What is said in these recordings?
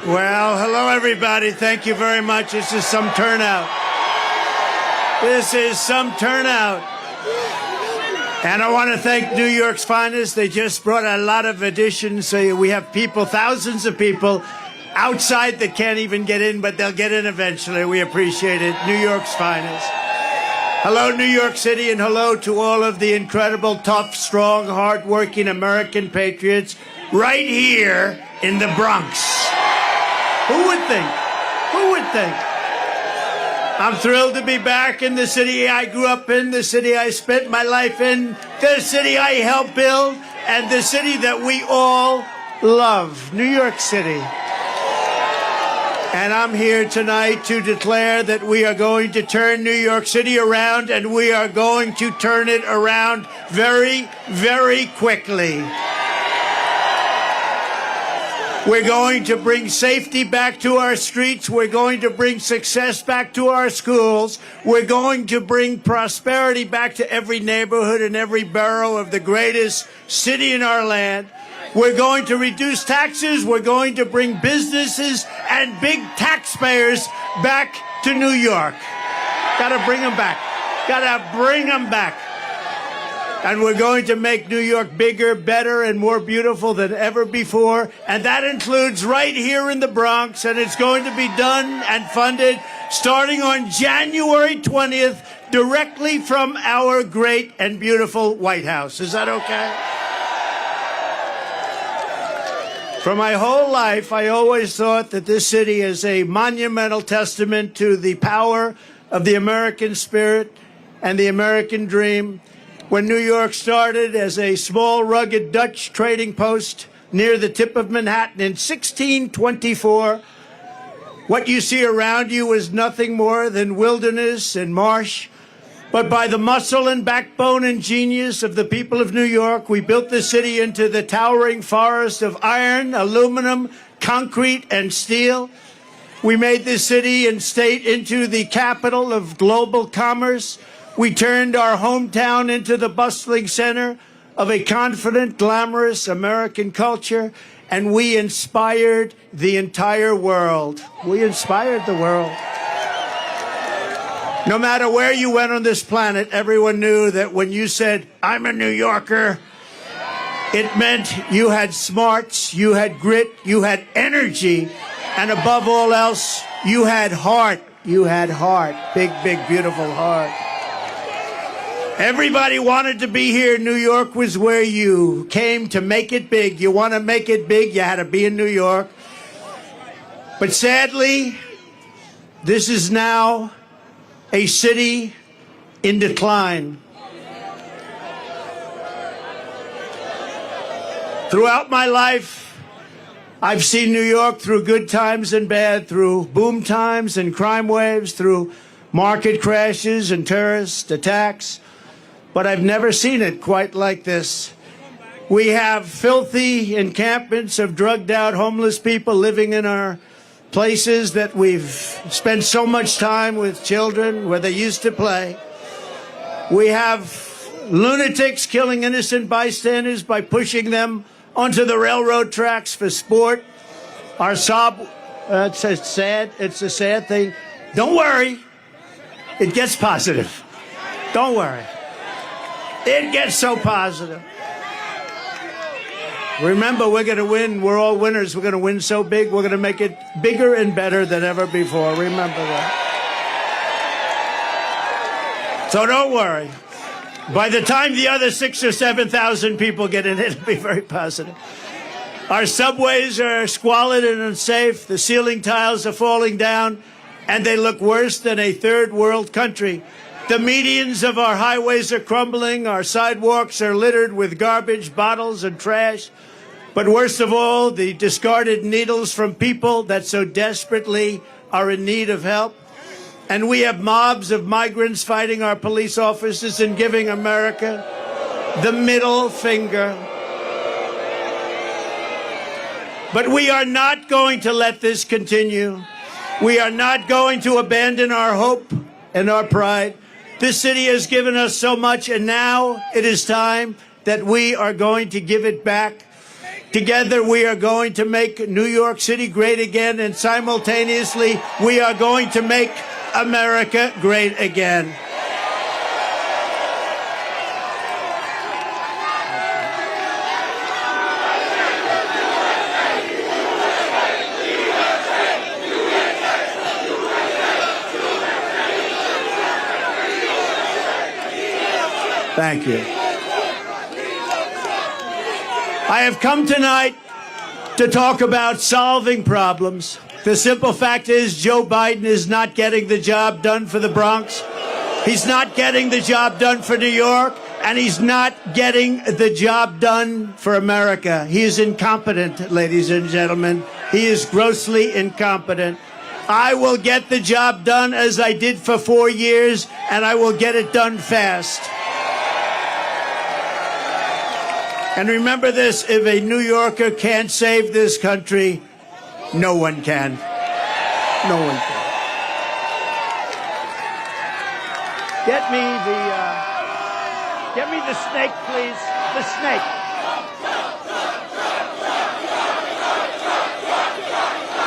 Well, hello, everybody. Thank you very much. This is some turnout. This is some turnout. And I want to thank New York's finest. They just brought a lot of additions. So we have people, thousands of people outside that can't even get in, but they'll get in eventually. We appreciate it. New York's finest. Hello, New York City, and hello to all of the incredible, tough, strong, hardworking American patriots right here in the Bronx. Who would think? Who would think? I'm thrilled to be back in the city I grew up in, the city I spent my life in, the city I helped build, and the city that we all love, New York City. And I'm here tonight to declare that we are going to turn New York City around, and we are going to turn it around very, very quickly. We're going to bring safety back to our streets. We're going to bring success back to our schools. We're going to bring prosperity back to every neighborhood and every borough of the greatest city in our land. We're going to reduce taxes. We're going to bring businesses and big taxpayers back to New York. Gotta bring them back. Gotta bring them back. And we're going to make New York bigger, better, and more beautiful than ever before. And that includes right here in the Bronx. And it's going to be done and funded starting on January 20th, directly from our great and beautiful White House. Is that okay? For my whole life, I always thought that this city is a monumental testament to the power of the American spirit and the American dream. When New York started as a small, rugged Dutch trading post near the tip of Manhattan in 1624, what you see around you is nothing more than wilderness and marsh. But by the muscle and backbone and genius of the people of New York, we built the city into the towering forest of iron, aluminum, concrete, and steel. We made this city and state into the capital of global commerce. We turned our hometown into the bustling center of a confident, glamorous American culture, and we inspired the entire world. We inspired the world. No matter where you went on this planet, everyone knew that when you said, "I'm a New Yorker," it meant you had smarts, you had grit, you had energy, and above all else, you had heart. You had heart. Big, big, beautiful heart. Everybody wanted to be here. New York was where you came to make it big. You want to make it big, you had to be in New York. But sadly, this is now a city in decline. Throughout my life, I've seen New York through good times and bad, through boom times and crime waves, through market crashes and terrorist attacks. But I've never seen it quite like this. We have filthy encampments of drugged-out homeless people living in our places that we've spent so much time with children where they used to play. We have lunatics killing innocent bystanders by pushing them onto the railroad tracks for sport. Our it's a sad thing. Don't worry, it gets positive. Don't worry. It gets so positive. Remember, we're going to win. We're all winners. We're going to win so big, we're going to make it bigger and better than ever before. Remember that. So don't worry. By the time the other 6,000 or 7,000 people get in, it'll be very positive. Our subways are squalid and unsafe. The ceiling tiles are falling down, and they look worse than a third world country. The medians of our highways are crumbling. Our sidewalks are littered with garbage, bottles, and trash. But worst of all, the discarded needles from people that so desperately are in need of help. And we have mobs of migrants fighting our police officers and giving America the middle finger. But we are not going to let this continue. We are not going to abandon our hope and our pride. This city has given us so much, and now it is time that we are going to give it back. Together, we are going to make New York City great again, and simultaneously, we are going to make America great again. Thank you. I have come tonight to talk about solving problems. The simple fact is Joe Biden is not getting the job done for the Bronx. He's not getting the job done for New York, and he's not getting the job done for America. He is incompetent, ladies and gentlemen. He is grossly incompetent. I will get the job done as I did for 4 years, and I will get it done fast. And remember this, if a New Yorker can't save this country, no one can. No one can. Get me the snake, please. The snake.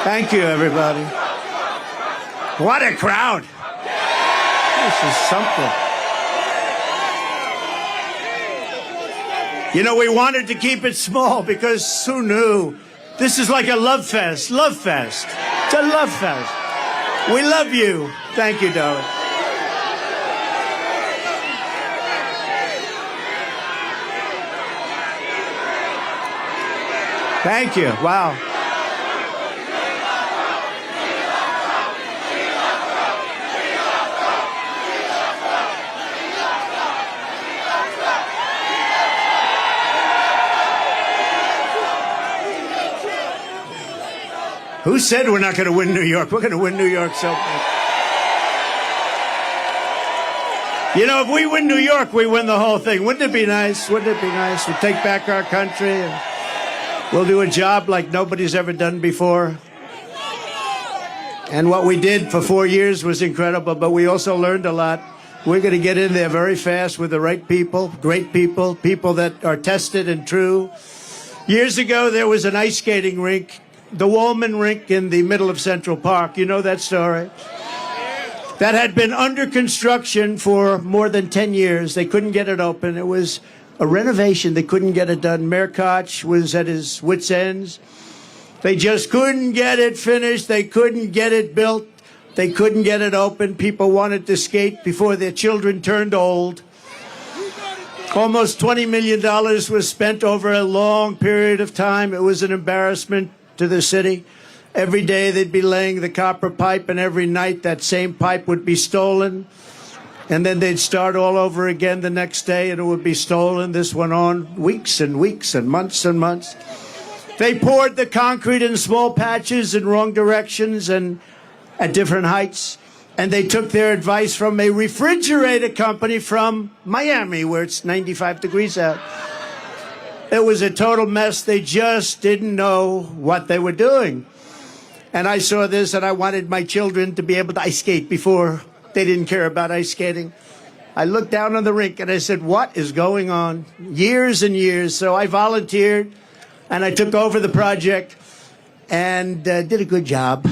Thank you, everybody. What a crowd. This is something. You know, we wanted to keep it small because who knew? This is like a love fest. Love fest. It's a love fest. We love you. Thank you, darling. Thank you. Wow. Who said we're not going to win New York? We're going to win New York so much. You know, if we win New York, we win the whole thing. Wouldn't it be nice? Wouldn't it be nice? We'll take back our country and we'll do a job like nobody's ever done before. And what we did for 4 years was incredible, but we also learned a lot. We're going to get in there very fast with the right people, great people, people that are tested and true. Years ago, there was an ice skating rink, the Wallman Rink in the middle of Central Park. You know that story? That had been under construction for more than 10 years. They couldn't get it open. It was a renovation. They couldn't get it done. Mayor Koch was at his wits' ends. They just couldn't get it finished. They couldn't get it built. They couldn't get it open. People wanted to skate before their children turned old. Almost $20 million was spent over a long period of time. It was an embarrassment to the city. Every day they'd be laying the copper pipe, and every night that same pipe would be stolen. And then they'd start all over again the next day, and it would be stolen. This went on weeks and weeks and months and months. They poured the concrete in small patches in wrong directions and at different heights. And they took their advice from a refrigerator company from Miami, where it's 95 degrees out. It was a total mess. They just didn't know what they were doing. And I saw this, and I wanted my children to be able to ice skate before. They didn't care about ice skating. I looked down on the rink, and I said, what is going on? Years and years. So I volunteered, and I took over the project and did a good job.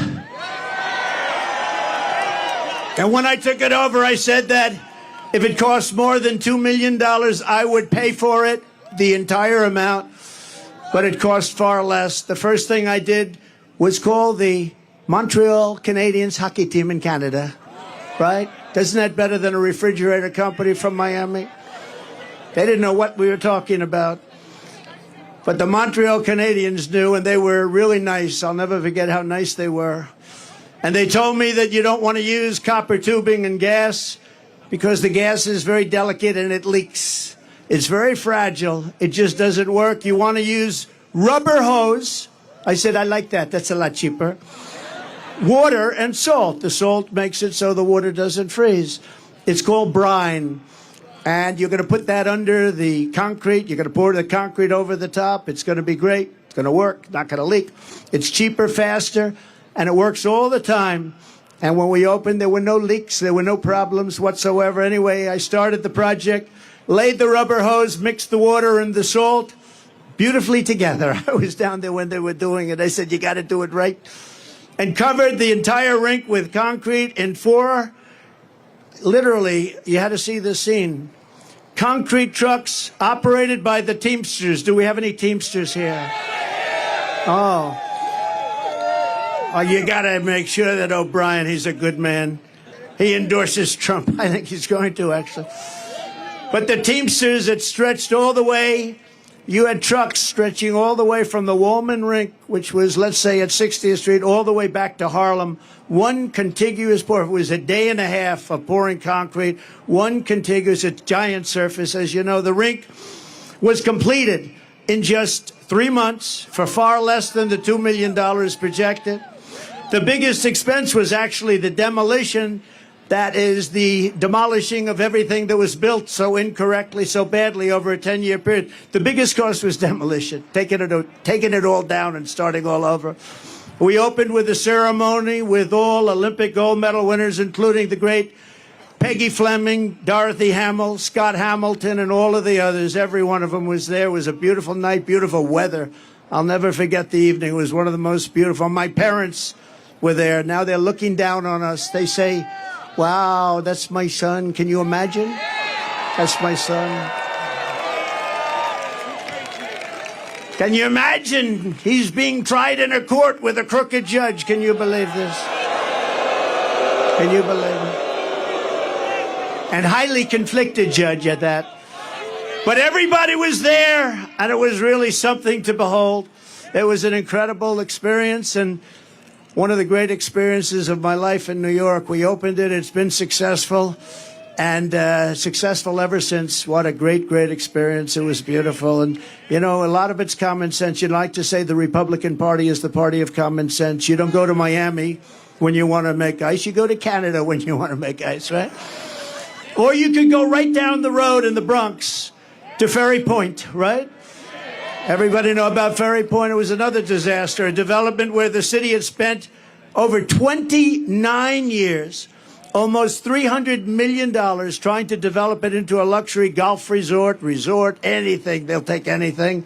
And when I took it over, I said that if it cost more than $2 million, I would pay for it, the entire amount. But it cost far less. The first thing I did was call the Montreal Canadiens hockey team in Canada, right? Isn't that better than a refrigerator company from Miami? They didn't know what we were talking about. But the Montreal Canadiens knew, and they were really nice. I'll never forget how nice they were. And they told me that you don't want to use copper tubing and gas because the gas is very delicate and it leaks. It's very fragile. It just doesn't work. You want to use rubber hose. I said, I like that. That's a lot cheaper. Water and salt. The salt makes it so the water doesn't freeze. It's called brine. And you're going to put that under the concrete. You're going to pour the concrete over the top. It's going to be great. It's going to work. Not going to leak. It's cheaper, faster, and it works all the time. And when we opened, there were no leaks. There were no problems whatsoever. Anyway, I started the project, laid the rubber hose, mixed the water and the salt, beautifully together. I was down there when they were doing it. I said, you got to do it right. And covered the entire rink with concrete in 4, literally, you had to see this scene, concrete trucks operated by the Teamsters. Do we have any Teamsters here? Oh, you got to make sure that O'Brien, he's a good man. He endorses Trump. I think he's going to, actually. But the Teamsters, it stretched all the way. You had trucks stretching all the way from the Woolman Rink, which was, let's say, at 60th Street, all the way back to Harlem. One contiguous pour. It was a day and a half of pouring concrete. One contiguous, a giant surface. As you know, the rink was completed in just 3 months for far less than the $2 million projected. The biggest expense was actually the demolition. That is the demolishing of everything that was built so incorrectly, so badly over a 10-year period. The biggest cost was demolition, taking it all down and starting all over. We opened with a ceremony with all Olympic gold medal winners, including the great Peggy Fleming, Dorothy Hamill, Scott Hamilton, and all of the others. Every one of them was there. It was a beautiful night, beautiful weather. I'll never forget the evening. It was one of the most beautiful. My parents were there. Now they're looking down on us. They say, wow, that's my son. Can you imagine? That's my son. Can you imagine? He's being tried in a court with a crooked judge. Can you believe this? Can you believe it? And highly conflicted judge at that. But everybody was there, and it was really something to behold. It was an incredible experience, and one of the great experiences of my life in New York. We opened it. It's been successful, and successful ever since. What a great, great experience. It was beautiful. And, you know, a lot of it's common sense. You'd like to say the Republican Party is the party of common sense. You don't go to Miami when you want to make ice. You go to Canada when you want to make ice, right? Or you could go right down the road in the Bronx to Ferry Point, right? Everybody know about Ferry Point. It was another disaster, a development where the city had spent over 29 years, almost $300 million trying to develop it into a luxury golf resort, anything. They'll take anything.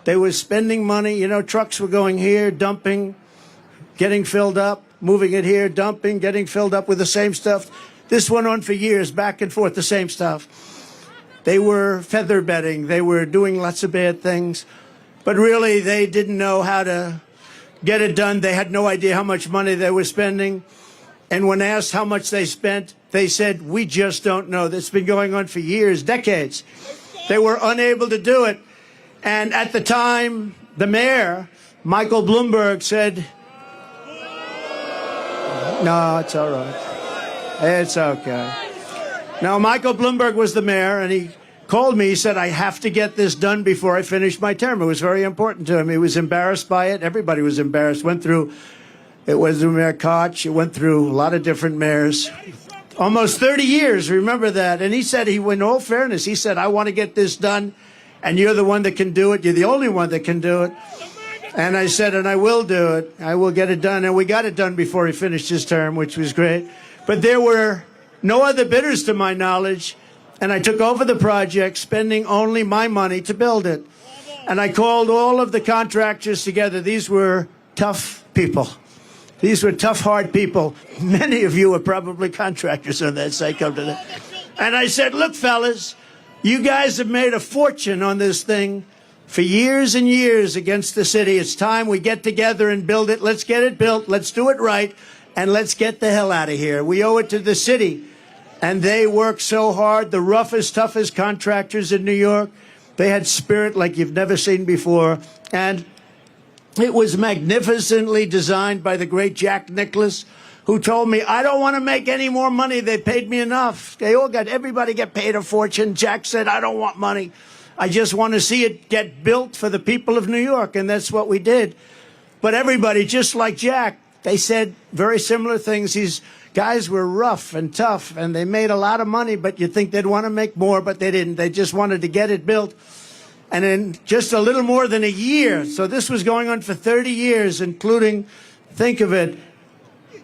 They were spending money. You know, trucks were going here, dumping, getting filled up, moving it here, dumping, getting filled up with the same stuff. This went on for years, back and forth, the same stuff. They were feather bedding. They were doing lots of bad things. But really, they didn't know how to get it done. They had no idea how much money they were spending. And when asked how much they spent, they said, we just don't know. That's been going on for years, decades. They were unable to do it. And at the time, the mayor, Michael Bloomberg, said, no, it's all right. It's okay. Now, Michael Bloomberg was the mayor, and he called me. He said, I have to get this done before I finish my term. It was very important to him. He was embarrassed by it. Everybody was embarrassed. It was through Mayor Koch. It went through a lot of different mayors. Almost 30 years, remember that. And he said, in all fairness, he said, I want to get this done, and you're the one that can do it. You're the only one that can do it. And I said, and I will do it. I will get it done. And we got it done before he finished his term, which was great. But there were no other bidders to my knowledge. And I took over the project, spending only my money to build it. And I called all of the contractors together. These were tough people. These were tough, hard people. Many of you are probably contractors on that site. Come to that. And I said, look, fellas, you guys have made a fortune on this thing for years and years against the city. It's time we get together and build it. Let's get it built. Let's do it right. And let's get the hell out of here. We owe it to the city. And they worked so hard, the roughest, toughest contractors in New York. They had spirit like you've never seen before. And it was magnificently designed by the great Jack Nicklaus, who told me, I don't want to make any more money. They paid me enough. Everybody get paid a fortune. Jack said, I don't want money. I just want to see it get built for the people of New York. And that's what we did. But everybody, just like Jack, they said very similar things. These guys were rough and tough, and they made a lot of money, but you'd think they'd want to make more, but they didn't. They just wanted to get it built. And in just a little more than a year, so this was going on for 30 years, including, think of it,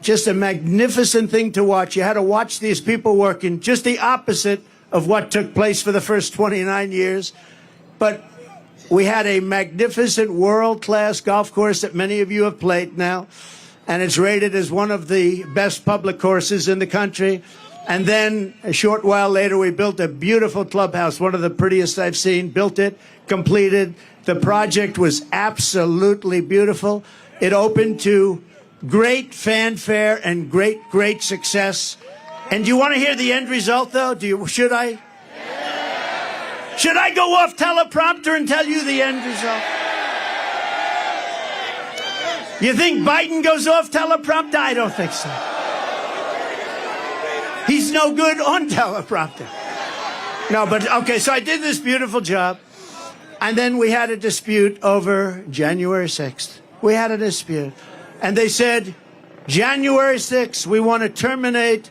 just a magnificent thing to watch. You had to watch these people working, just the opposite of what took place for the first 29 years. But We had a magnificent world-class golf course that many of you have played now, and it's rated as one of the best public courses in the country. And then a short while later, we built a beautiful clubhouse, one of the prettiest I've seen, built it, completed. The project was absolutely beautiful. It opened to great fanfare and great success. And do you want to hear the end result, though? Should I? Should I go off teleprompter and tell you the end result? You think Biden goes off teleprompter? I don't think so. He's no good on teleprompter. No, but okay, so I did this beautiful job. And then we had a dispute over January 6th. We had a dispute. And they said, January 6th, we want to terminate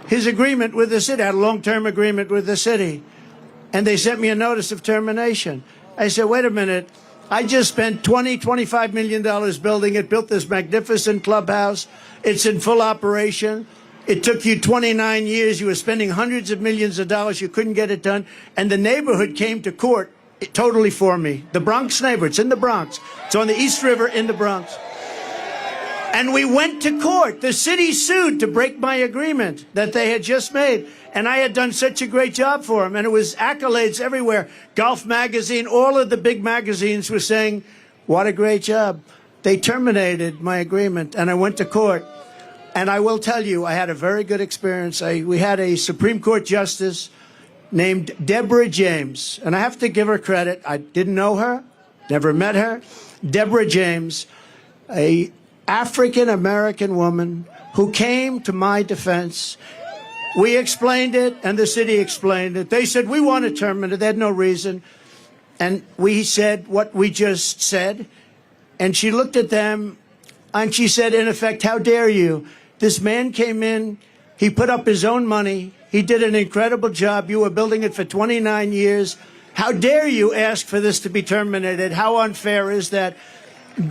his agreement with the city. I had a long-term agreement with the city. And they sent me a notice of termination. I said, wait a minute. I just spent $25 million building it, built this magnificent clubhouse. It's in full operation. It took you 29 years. You were spending hundreds of millions of dollars. You couldn't get it done. And the neighborhood came to court totally for me. The Bronx neighborhood. It's in the Bronx. It's on the East River in the Bronx. And we went to court. The city sued to break my agreement that they had just made. And I had done such a great job for them. And it was accolades everywhere. Golf Magazine, all of the big magazines were saying, what a great job. They terminated my agreement. And I went to court. And I will tell you, I had a very good experience. We had a Supreme Court justice named Deborah James. And I have to give her credit. I didn't know her, never met her. Deborah James, a African-American woman who came to my defense. We explained it, and the city explained it. They said, we want to terminate it. They had no reason. And we said what we just said. And she looked at them, and she said, in effect, how dare you? This man came in. He put up his own money. He did an incredible job. You were building it for 29 years. How dare you ask for this to be terminated? How unfair is that?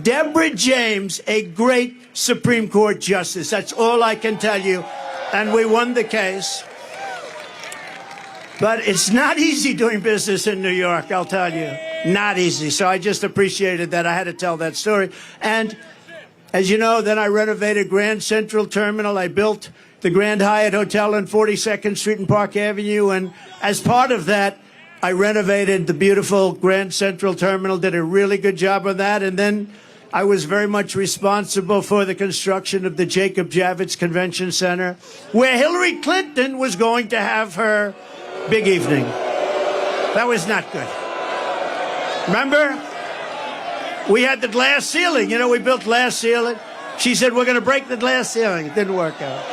Deborah James, a great Supreme Court justice. That's all I can tell you. And we won the case. But it's not easy doing business in New York, I'll tell you. Not easy. So I just appreciated that. I had to tell that story. And as you know, then I renovated Grand Central Terminal. I built the Grand Hyatt Hotel on 42nd Street and Park Avenue. And as part of that, I renovated the beautiful Grand Central Terminal, did a really good job of that. And then I was very much responsible for the construction of the Jacob Javits Convention Center, where Hillary Clinton was going to have her big evening. That was not good. Remember? We had the glass ceiling. You know, we built glass ceiling. She said, we're going to break the glass ceiling. It didn't work out.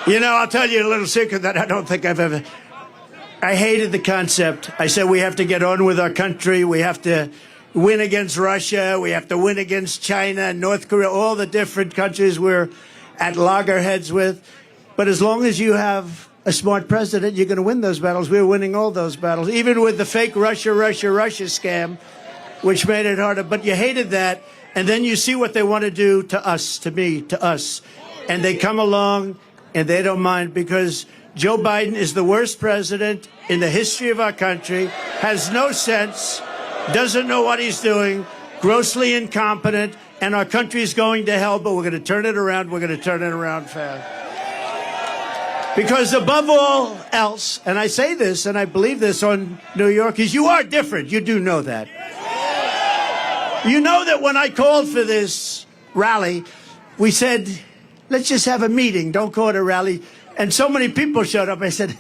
You know, I'll tell you a little secret that I don't think I've ever... I hated the concept. I said we have to get on with our country. We have to win against Russia. We have to win against China, North Korea, all the different countries we're at loggerheads with. But as long as you have a smart president, you're going to win those battles. We're winning all those battles, even with the fake Russia scam, which made it harder. But you hated that. And then you see what they want to do to us, to me, to us. And they come along... and they don't mind because Joe Biden is the worst president in the history of our country, has no sense, doesn't know what he's doing, grossly incompetent, and our country's going to hell, but we're going to turn it around. We're going to turn it around fast. Because above all else, and I say this and I believe this on New Yorkers, you are different. You do know that. You know that when I called for this rally, we said... let's just have a meeting. Don't call it a rally. And so many people showed up. I said,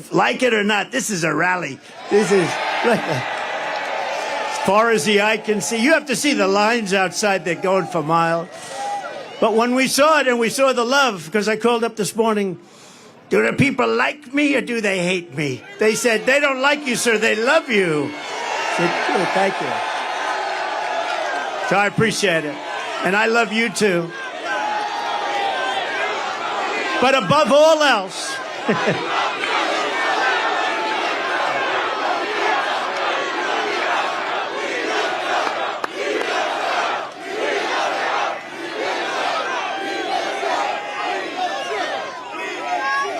like it or not, this is a rally. This is as far as the eye can see. You have to see the lines outside. They're going for miles. But when we saw it and we saw the love, because I called up this morning, do the people like me or do they hate me? They said, they don't like you, sir. They love you. I said, oh, thank you. So I appreciate it. And I love you, too. But above all else,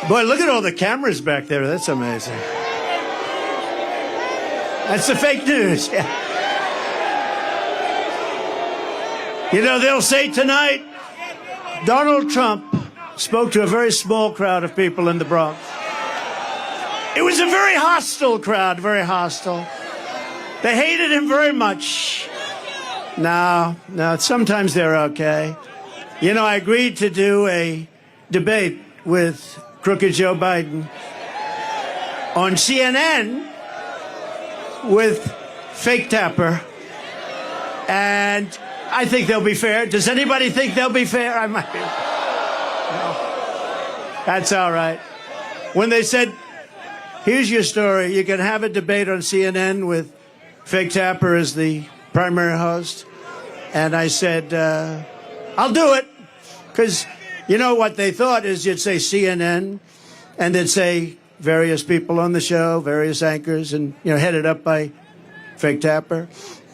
Boy, look at all the cameras back there. That's amazing. That's the fake news. Yeah. You know, they'll say tonight, Donald Trump spoke to a very small crowd of people in the Bronx. It was a very hostile crowd, very hostile. They hated him very much. No, sometimes they're okay. You know, I agreed to do a debate with crooked Joe Biden on CNN with fake Tapper. And I think they'll be fair. Does anybody think they'll be fair? I might be. No. That's all right. When they said, here's your story, you can have a debate on CNN with fake Tapper as the primary host. And I said, I'll do it. Because you know what they thought is you'd say CNN and they'd say various people on the show, various anchors, and, you know, headed up by fake Tapper.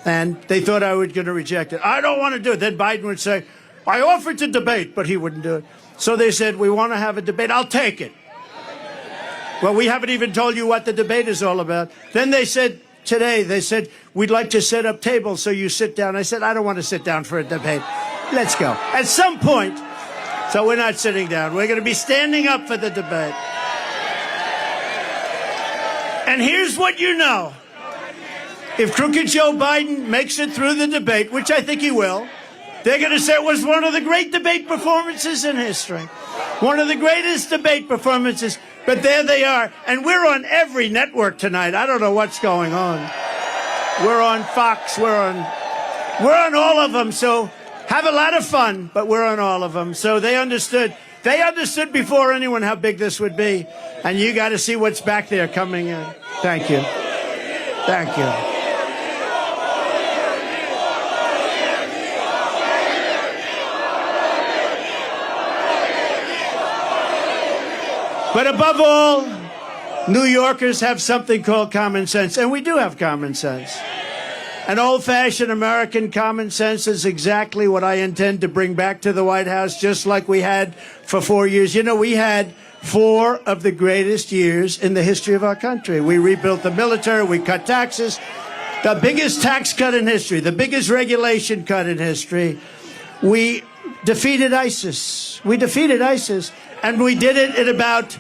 And they thought I was going to reject it. I don't want to do it. Then Biden would say, I offered to debate, but he wouldn't do it. So they said, we want to have a debate. I'll take it. Well, we haven't even told you what the debate is all about. Then they said, today, they said, we'd like to set up tables so you sit down. I said, I don't want to sit down for a debate. Let's go. At some point, so we're not sitting down. We're going to be standing up for the debate. And here's what you know. If crooked Joe Biden makes it through the debate, which I think he will, they're going to say it was one of the great debate performances in history. One of the greatest debate performances. But there they are. And we're on every network tonight. I don't know what's going on. We're on Fox. We're on all of them. So have a lot of fun, but we're on all of them. So they understood. They understood before anyone how big this would be. And you got to see what's back there coming in. Thank you. Thank you. But above all, New Yorkers have something called common sense. And we do have common sense. An old-fashioned American common sense is exactly what I intend to bring back to the White House, just like we had for 4 years. You know, we had 4 of the greatest years in the history of our country. We rebuilt the military. We cut taxes. The biggest tax cut in history. The biggest regulation cut in history. We defeated ISIS. We defeated ISIS. And we did it in about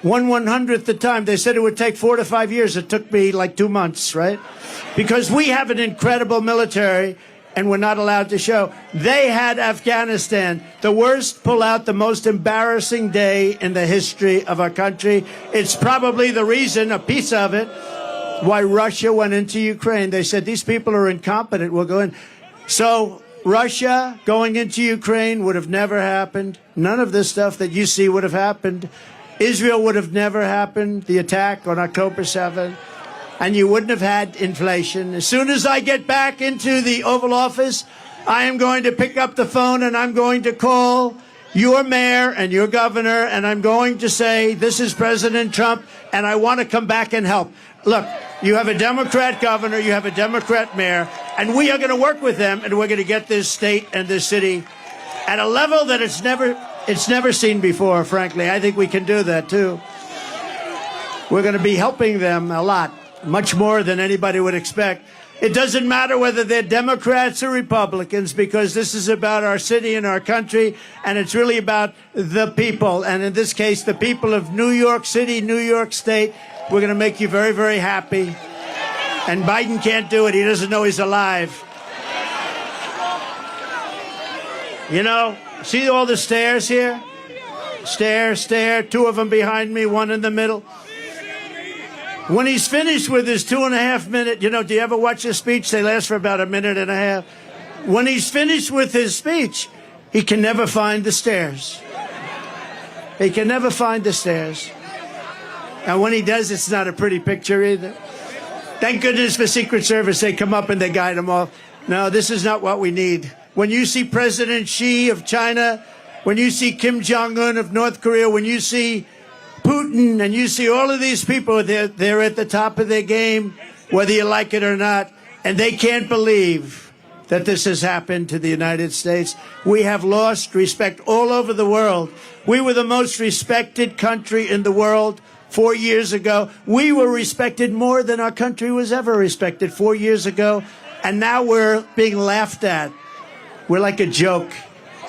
1/100th the time. They said it would take 4 to 5 years. It took me like 2 months, right? Because we have an incredible military, and we're not allowed to show. They had Afghanistan, the worst pullout, the most embarrassing day in the history of our country. It's probably the reason, a piece of it, why Russia went into Ukraine. They said, these people are incompetent. We'll go in. So Russia going into Ukraine would have never happened. None of this stuff that you see would have happened. Israel would have never happened, the attack on October 7th. And you wouldn't have had inflation. As soon as I get back into the Oval Office, I am going to pick up the phone and I'm going to call your mayor and your governor, and I'm going to say, this is President Trump, and I want to come back and help. Look, you have a Democrat governor, you have a Democrat mayor, and we are going to work with them, and we're going to get this state and this city at a level that it's never seen before, frankly. I think we can do that, too. We're going to be helping them a lot, much more than anybody would expect. It doesn't matter whether they're Democrats or Republicans, because this is about our city and our country, and it's really about the people. And in this case, the people of New York City, New York State. We're going to make you very, very happy. And Biden can't do it. He doesn't know he's alive. You know, see all the stairs here? Stair, 2 of them behind me, 1 in the middle. When he's finished with his 2.5 minute, you know, do you ever watch his speech? They last for about 1.5 minutes. When he's finished with his speech, he can never find the stairs. He can never find the stairs. And when he does, it's not a pretty picture either. Thank goodness for Secret Service. They come up and they guide him off. No, this is not what we need. When you see President Xi of China, when you see Kim Jong-un of North Korea, when you see Putin, and you see all of these people, they're at the top of their game, whether you like it or not, and they can't believe that this has happened to the United States. We have lost respect all over the world. We were the most respected country in the world 4 years ago. We were respected more than our country was ever respected 4 years ago. And now we're being laughed at. We're like a joke.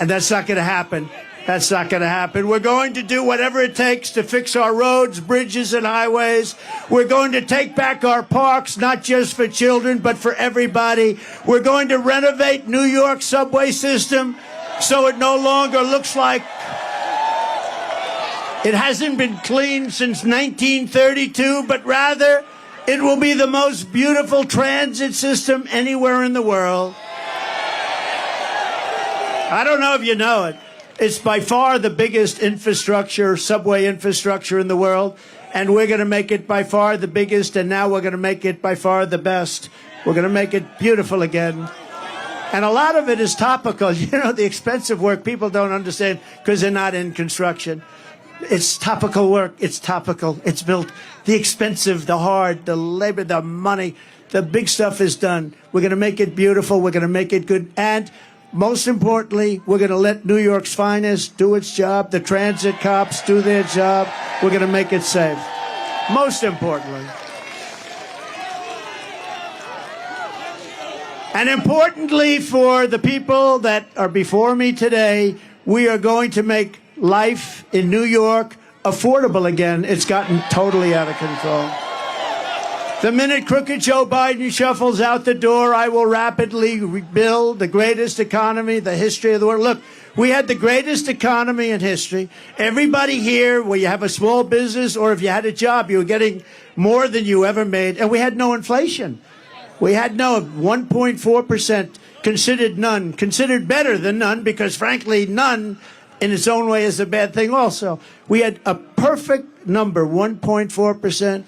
And that's not going to happen. That's not going to happen. We're going to do whatever it takes to fix our roads, bridges, and highways. We're going to take back our parks, not just for children, but for everybody. We're going to renovate New York's subway system so it no longer looks like it hasn't been cleaned since 1932, but rather it will be the most beautiful transit system anywhere in the world. I don't know if you know it. It's by far the biggest infrastructure, subway infrastructure in the world, and we're going to make it by far the biggest, and now we're going to make it by far the best. We're going to make it beautiful again. And a lot of it is topical. You know, the expensive work people don't understand because they're not in construction. It's topical work. It's topical. It's built. The expensive, the hard, the labor, the money, the big stuff is done. We're going to make it beautiful. We're going to make it good. And most importantly, we're going to let New York's finest do its job. The transit cops do their job. We're going to make it safe. Most importantly. And importantly for the people that are before me today, we are going to make life in New York affordable again. It's gotten totally out of control. The minute crooked Joe Biden shuffles out the door, I will rapidly rebuild the greatest economy in the history of the world. Look, we had the greatest economy in history. Everybody here, where you have a small business or if you had a job, you were getting more than you ever made. And we had no inflation. We had no 1.4%, considered none, considered better than none, because frankly, none in its own way is a bad thing also. We had a perfect number, 1.4%.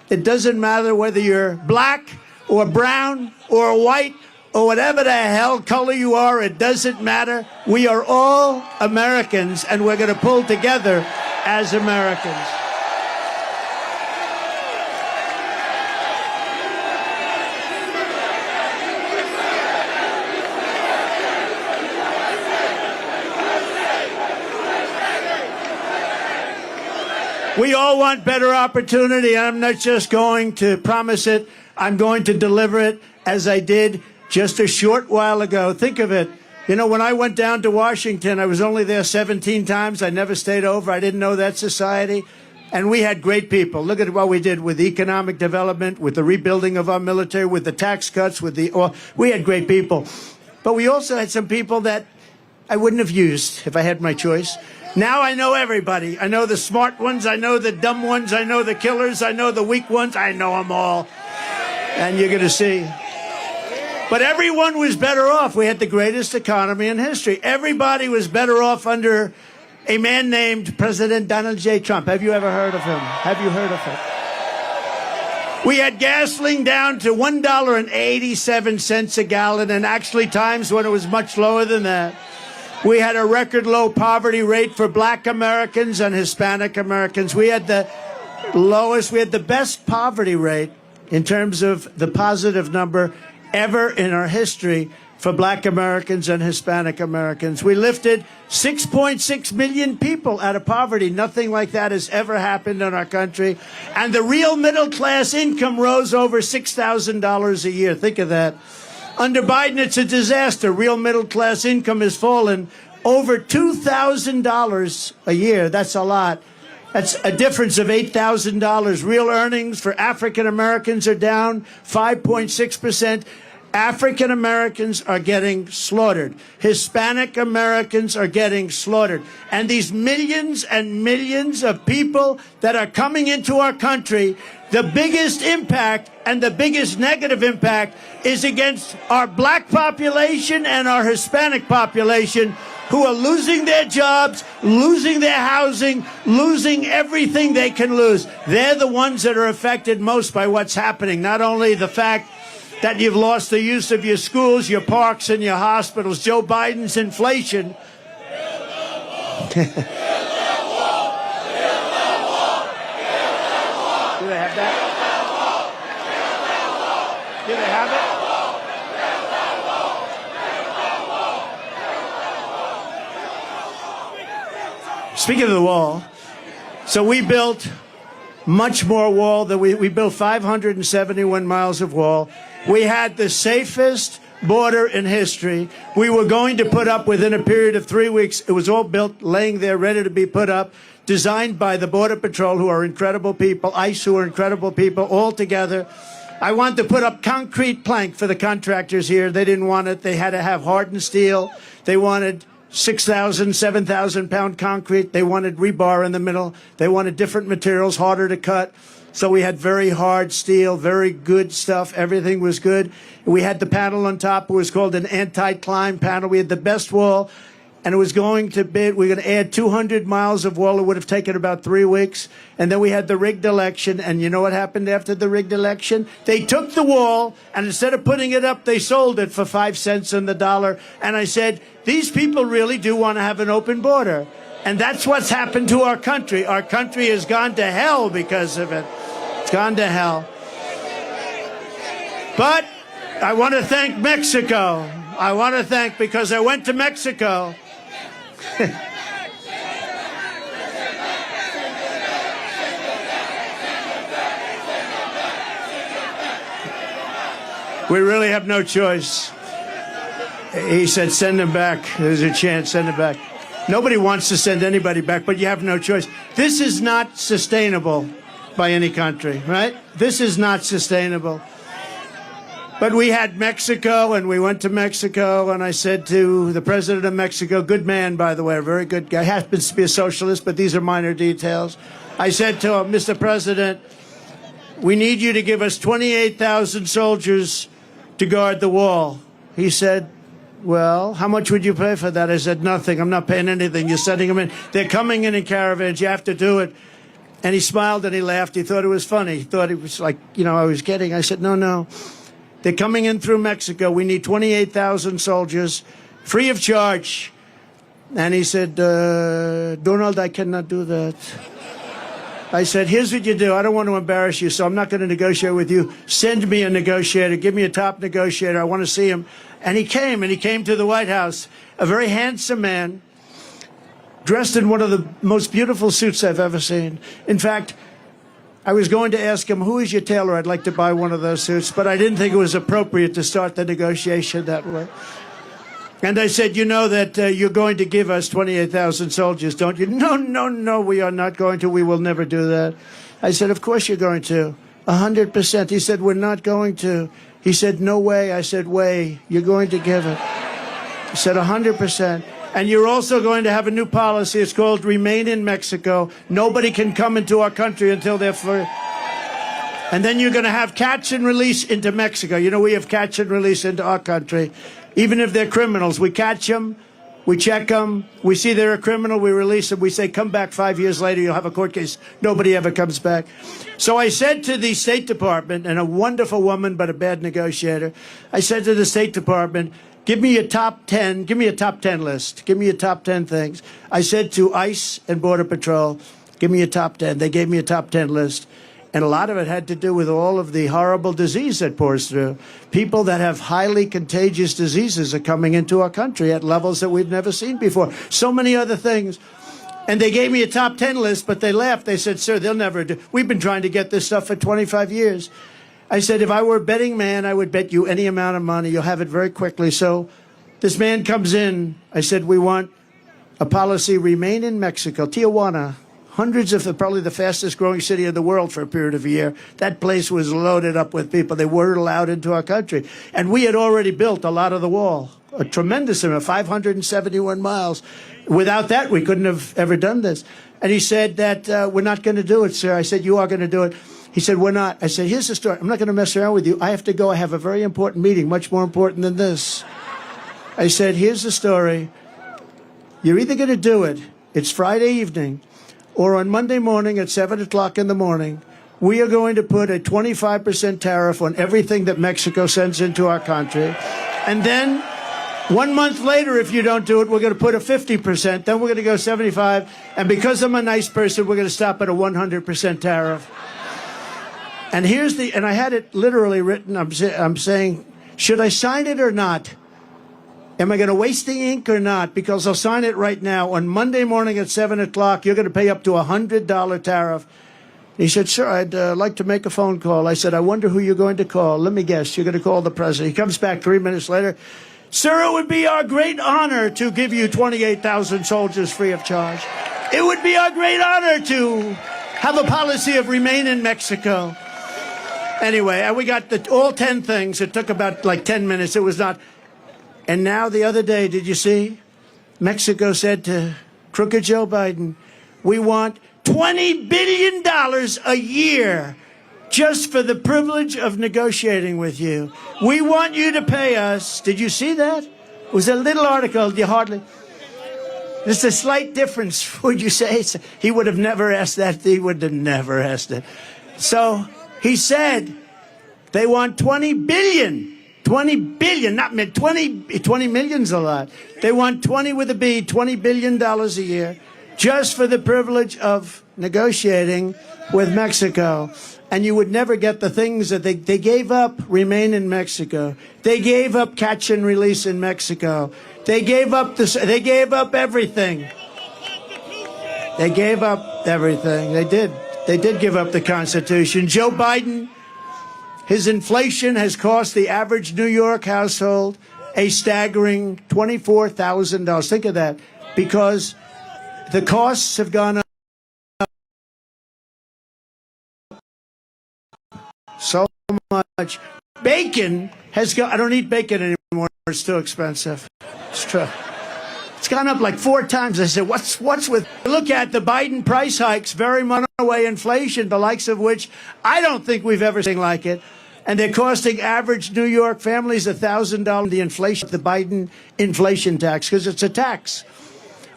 It doesn't matter whether you're black or brown or white or whatever the hell color you are. It doesn't matter. We are all Americans, and we're going to pull together as Americans. We all want better opportunity. I'm not just going to promise it. I'm going to deliver it, as I did just a short while ago. Think of it. You know, when I went down to Washington, I was only there 17 times. I never stayed over. I didn't know that society. And we had great people. Look at what we did with economic development, with the rebuilding of our military, with the tax cuts, we had great people. But we also had some people that I wouldn't have used if I had my choice. Now I know everybody. I know the smart ones. I know the dumb ones. I know the killers. I know the weak ones. I know them all. And you're going to see. But everyone was better off. We had the greatest economy in history. Everybody was better off under a man named President Donald J. Trump. Have you ever heard of him? Have you heard of him? We had gasoline down to $1.87 a gallon, and actually times when it was much lower than that. We had a record low poverty rate for black Americans and Hispanic Americans. We had the best poverty rate in terms of the positive number ever in our history for black Americans and Hispanic Americans. We lifted 6.6 million people out of poverty. Nothing like that has ever happened in our country. And the real middle class income rose over $6,000 a year. Think of that. Under Biden, it's a disaster. Real middle-class income has fallen over $2,000 a year. That's a lot. That's a difference of $8,000. Real earnings for African Americans are down 5.6%. African Americans are getting slaughtered. Hispanic Americans are getting slaughtered. And these millions and millions of people that are coming into our country, the biggest impact and the biggest negative impact is against our black population and our Hispanic population, who are losing their jobs, losing their housing, losing everything they can lose. They're the ones that are affected most by what's happening. Not only the fact that you've lost the use of your schools, your parks, and your hospitals. Joe Biden's inflation. Do they have that? Do they have it? Speaking of the wall, so we built much more wall than we built 571 miles of wall. We had the safest border in history. We were going to put up within a period of 3 weeks. It was all built, laying there, ready to be put up, designed by the Border Patrol, who are incredible people, ICE, who are incredible people, all together. I wanted to put up concrete plank for the contractors here. They didn't want it. They had to have hardened steel. They wanted 6,000, 7,000 pound concrete. They wanted rebar in the middle. They wanted different materials, harder to cut. So we had very hard steel, very good stuff. Everything was good. We had the panel on top. It was called an anti-climb panel. We had the best wall, and it was going to be, we're going to add 200 miles of wall. It would have taken about 3 weeks. And then we had the rigged election. And you know what happened after the rigged election? They took the wall, and instead of putting it up, they sold it for 5 cents on the dollar. And I said, these people really do want to have an open border. And that's what's happened to our country. Our country has gone to hell because of it. It's gone to hell. But I want to thank Mexico. I want to thank, because I went to Mexico. We really have no choice. He said, send him back. There's a chance, send him back. Nobody wants to send anybody back, but you have no choice. This is not sustainable by any country, right? This is not sustainable. But we had Mexico, and we went to Mexico, and I said to the president of Mexico, good man, by the way, a very good guy, happens to be a socialist, but these are minor details. I said to him, Mr. President, we need you to give us 28,000 soldiers to guard the wall. He said, well, how much would you pay for that? I said, nothing. I'm not paying anything. You're sending them in. They're coming in caravans. You have to do it. And he smiled and he laughed. He thought it was funny. He thought it was like, you know, I was kidding. I said, no. They're coming in through Mexico. We need 28,000 soldiers, free of charge. And he said, Donald, I cannot do that. I said, here's what you do. I don't want to embarrass you, so I'm not going to negotiate with you. Send me a negotiator. Give me a top negotiator. I want to see him. And he came to the White House, a very handsome man, dressed in one of the most beautiful suits I've ever seen. In fact, I was going to ask him, who is your tailor? I'd like to buy one of those suits, but I didn't think it was appropriate to start the negotiation that way. And I said, you know that you're going to give us 28,000 soldiers, don't you? No, we are not going to. We will never do that. I said, of course you're going to. 100%. He said, we're not going to. He said, no way. I said, way. You're going to give it. He said, 100%. And you're also going to have a new policy. It's called Remain in Mexico. Nobody can come into our country until they're free. And then you're going to have catch and release into Mexico. You know, we have catch and release into our country. Even if they're criminals, we catch them, we check them, we see they're a criminal, we release them, we say, come back 5 years later, you'll have a court case. Nobody ever comes back. So I said to the State Department, and a wonderful woman, but a bad negotiator, I said to the State Department, give me a top 10, give me a top 10 list. Give me a top 10 things. I said to ICE and Border Patrol, give me a top 10. They gave me a top 10 list. And a lot of it had to do with all of the horrible disease that pours through. People that have highly contagious diseases are coming into our country at levels that we've never seen before. So many other things. And they gave me a top 10 list, but they laughed. They said, sir, they'll never do. We've been trying to get this stuff for 25 years. I said, if I were a betting man, I would bet you any amount of money. You'll have it very quickly. So this man comes in. I said, we want a policy, remain in Mexico, Tijuana. Hundreds of probably the fastest growing city in the world for a period of a year. That place was loaded up with people. They weren't allowed into our country. And we had already built a lot of the wall, a tremendous amount, 571 miles. Without that, we couldn't have ever done this. And he said that we're not going to do it, sir. I said, you are going to do it. He said, we're not. I said, here's the story. I'm not going to mess around with you. I have to go. I have a very important meeting, much more important than this. I said, here's the story. You're either going to do it. It's Friday evening. Or on Monday morning at 7 o'clock in the morning, we are going to put a 25% tariff on everything that Mexico sends into our country. And then 1 month later, if you don't do it, we're going to put a 50%. Then we're going to go 75. And because I'm a nice person, we're going to stop at a 100% tariff. And and I had it literally written. I'm saying, should I sign it or not? Am I going to waste the ink or not? Because I'll sign it right now. On Monday morning at 7 o'clock, you're going to pay up to $100 tariff. He said, sir, I'd like to make a phone call. I said, I wonder who you're going to call. Let me guess. You're going to call the president. He comes back 3 minutes later. Sir, it would be our great honor to give you 28,000 soldiers free of charge. It would be our great honor to have a policy of remain in Mexico. Anyway, we got all 10 things. It took about like 10 minutes. It was not. And now the other day, did you see? Mexico said to crooked Joe Biden, we want $20 billion a year just for the privilege of negotiating with you. We want you to pay us. Did you see that? It was a little article. You hardly. There's a slight difference, would you say? He would have never asked that. He would have never asked it. So he said they want 20 billion. 20 billion, not 20 million's a lot. They want 20 with a B, $20 billion a year, just for the privilege of negotiating with Mexico. And you would never get the things that they gave up, remain in Mexico. They gave up catch and release in Mexico. They gave up they gave up everything. They gave up everything. They did give up the Constitution. Joe Biden, his inflation has cost the average New York household a staggering $24,000. Think of that, because the costs have gone up so much. Bacon has gone. I don't eat bacon anymore. It's too expensive. It's true. It's gone up like 4 times. I said, what's with? Look at the Biden price hikes, very runaway inflation, the likes of which I don't think we've ever seen like it. And they're costing average New York families $1,000. The inflation, the Biden inflation tax, because it's a tax.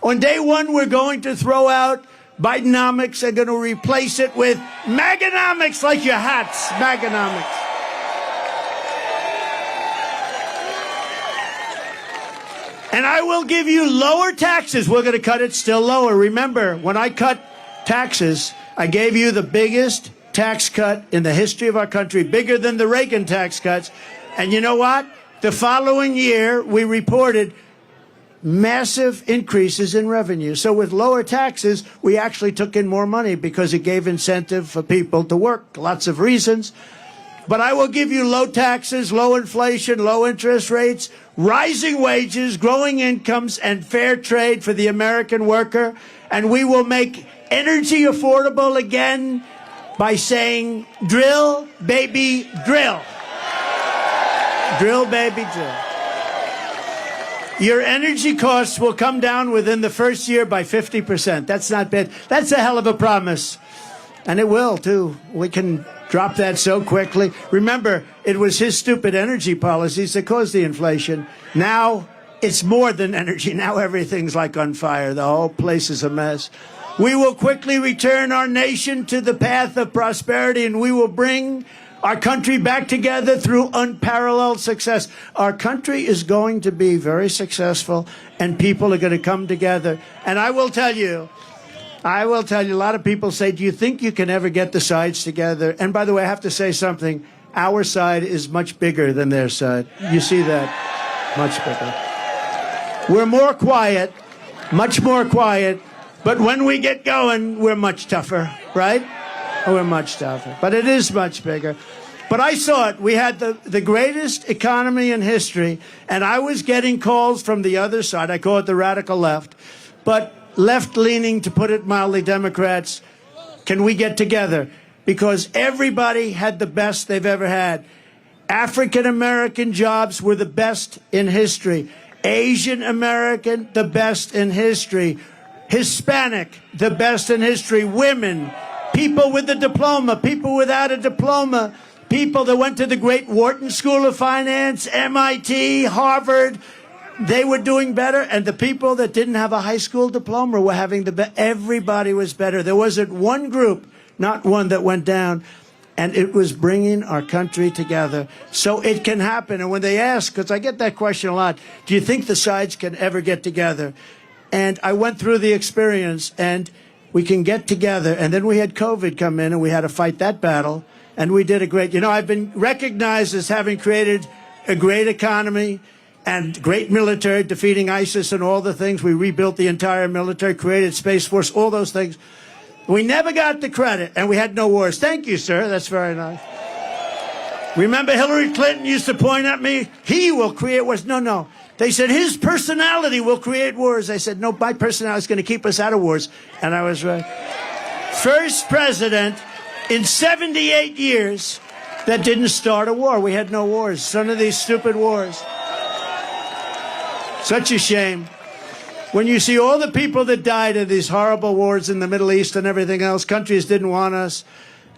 On day one, we're going to throw out Bidenomics and going to replace it with Maganomics, like your hats, Maganomics. And I will give you lower taxes. We're going to cut it still lower. Remember, when I cut taxes, I gave you the biggest tax cut in the history of our country, bigger than the Reagan tax cuts. And you know what? The following year, we reported massive increases in revenue. So with lower taxes, we actually took in more money because it gave incentive for people to work. Lots of reasons. But I will give you low taxes, low inflation, low interest rates, rising wages, growing incomes, and fair trade for the American worker. And we will make energy affordable again by saying, drill, baby, drill. Drill, baby, drill. Your energy costs will come down within the first year by 50%. That's not bad. That's a hell of a promise. And it will, too. We can drop that so quickly. Remember, it was his stupid energy policies that caused the inflation. Now, it's more than energy. Now everything's like on fire. The whole place is a mess. We will quickly return our nation to the path of prosperity, and we will bring our country back together through unparalleled success. Our country is going to be very successful, and people are going to come together. And I will tell you, a lot of people say, do you think you can ever get the sides together? And by the way, I have to say something. Our side is much bigger than their side. You see that? Much bigger. We're more quiet, much more quiet. But when we get going, we're much tougher, right? We're much tougher. But it is much bigger. But I saw it. We had the greatest economy in history, and I was getting calls from the other side. I call it the radical left. But left-leaning, to put it mildly, Democrats, can we get together? Because everybody had the best they've ever had. African-American jobs were the best in history. Asian-American, the best in history. Hispanic, the best in history. Women, people with a diploma, people without a diploma, people that went to the great Wharton School of Finance, MIT, Harvard, they were doing better. And the people that didn't have a high school diploma were having the best. Everybody was better. There wasn't one group, not one, that went down. And it was bringing our country together. So it can happen. And when they ask, because I get that question a lot, do you think the sides can ever get together? And I went through the experience, and we can get together. And then we had COVID come in, and we had to fight that battle. And we did a great, I've been recognized as having created a great economy, and great military, defeating ISIS and all the things. We rebuilt the entire military, created Space Force, all those things. We never got the credit, and we had no wars. Thank you, sir. That's very nice. Remember Hillary Clinton used to point at me, he will create wars. No, no. They said his personality will create wars. I said, no, my personality is going to keep us out of wars. And I was right. First president in 78 years that didn't start a war. We had no wars. None of these stupid wars. Such a shame. When you see all the people that died in these horrible wars in the Middle East and everything else, countries didn't want us,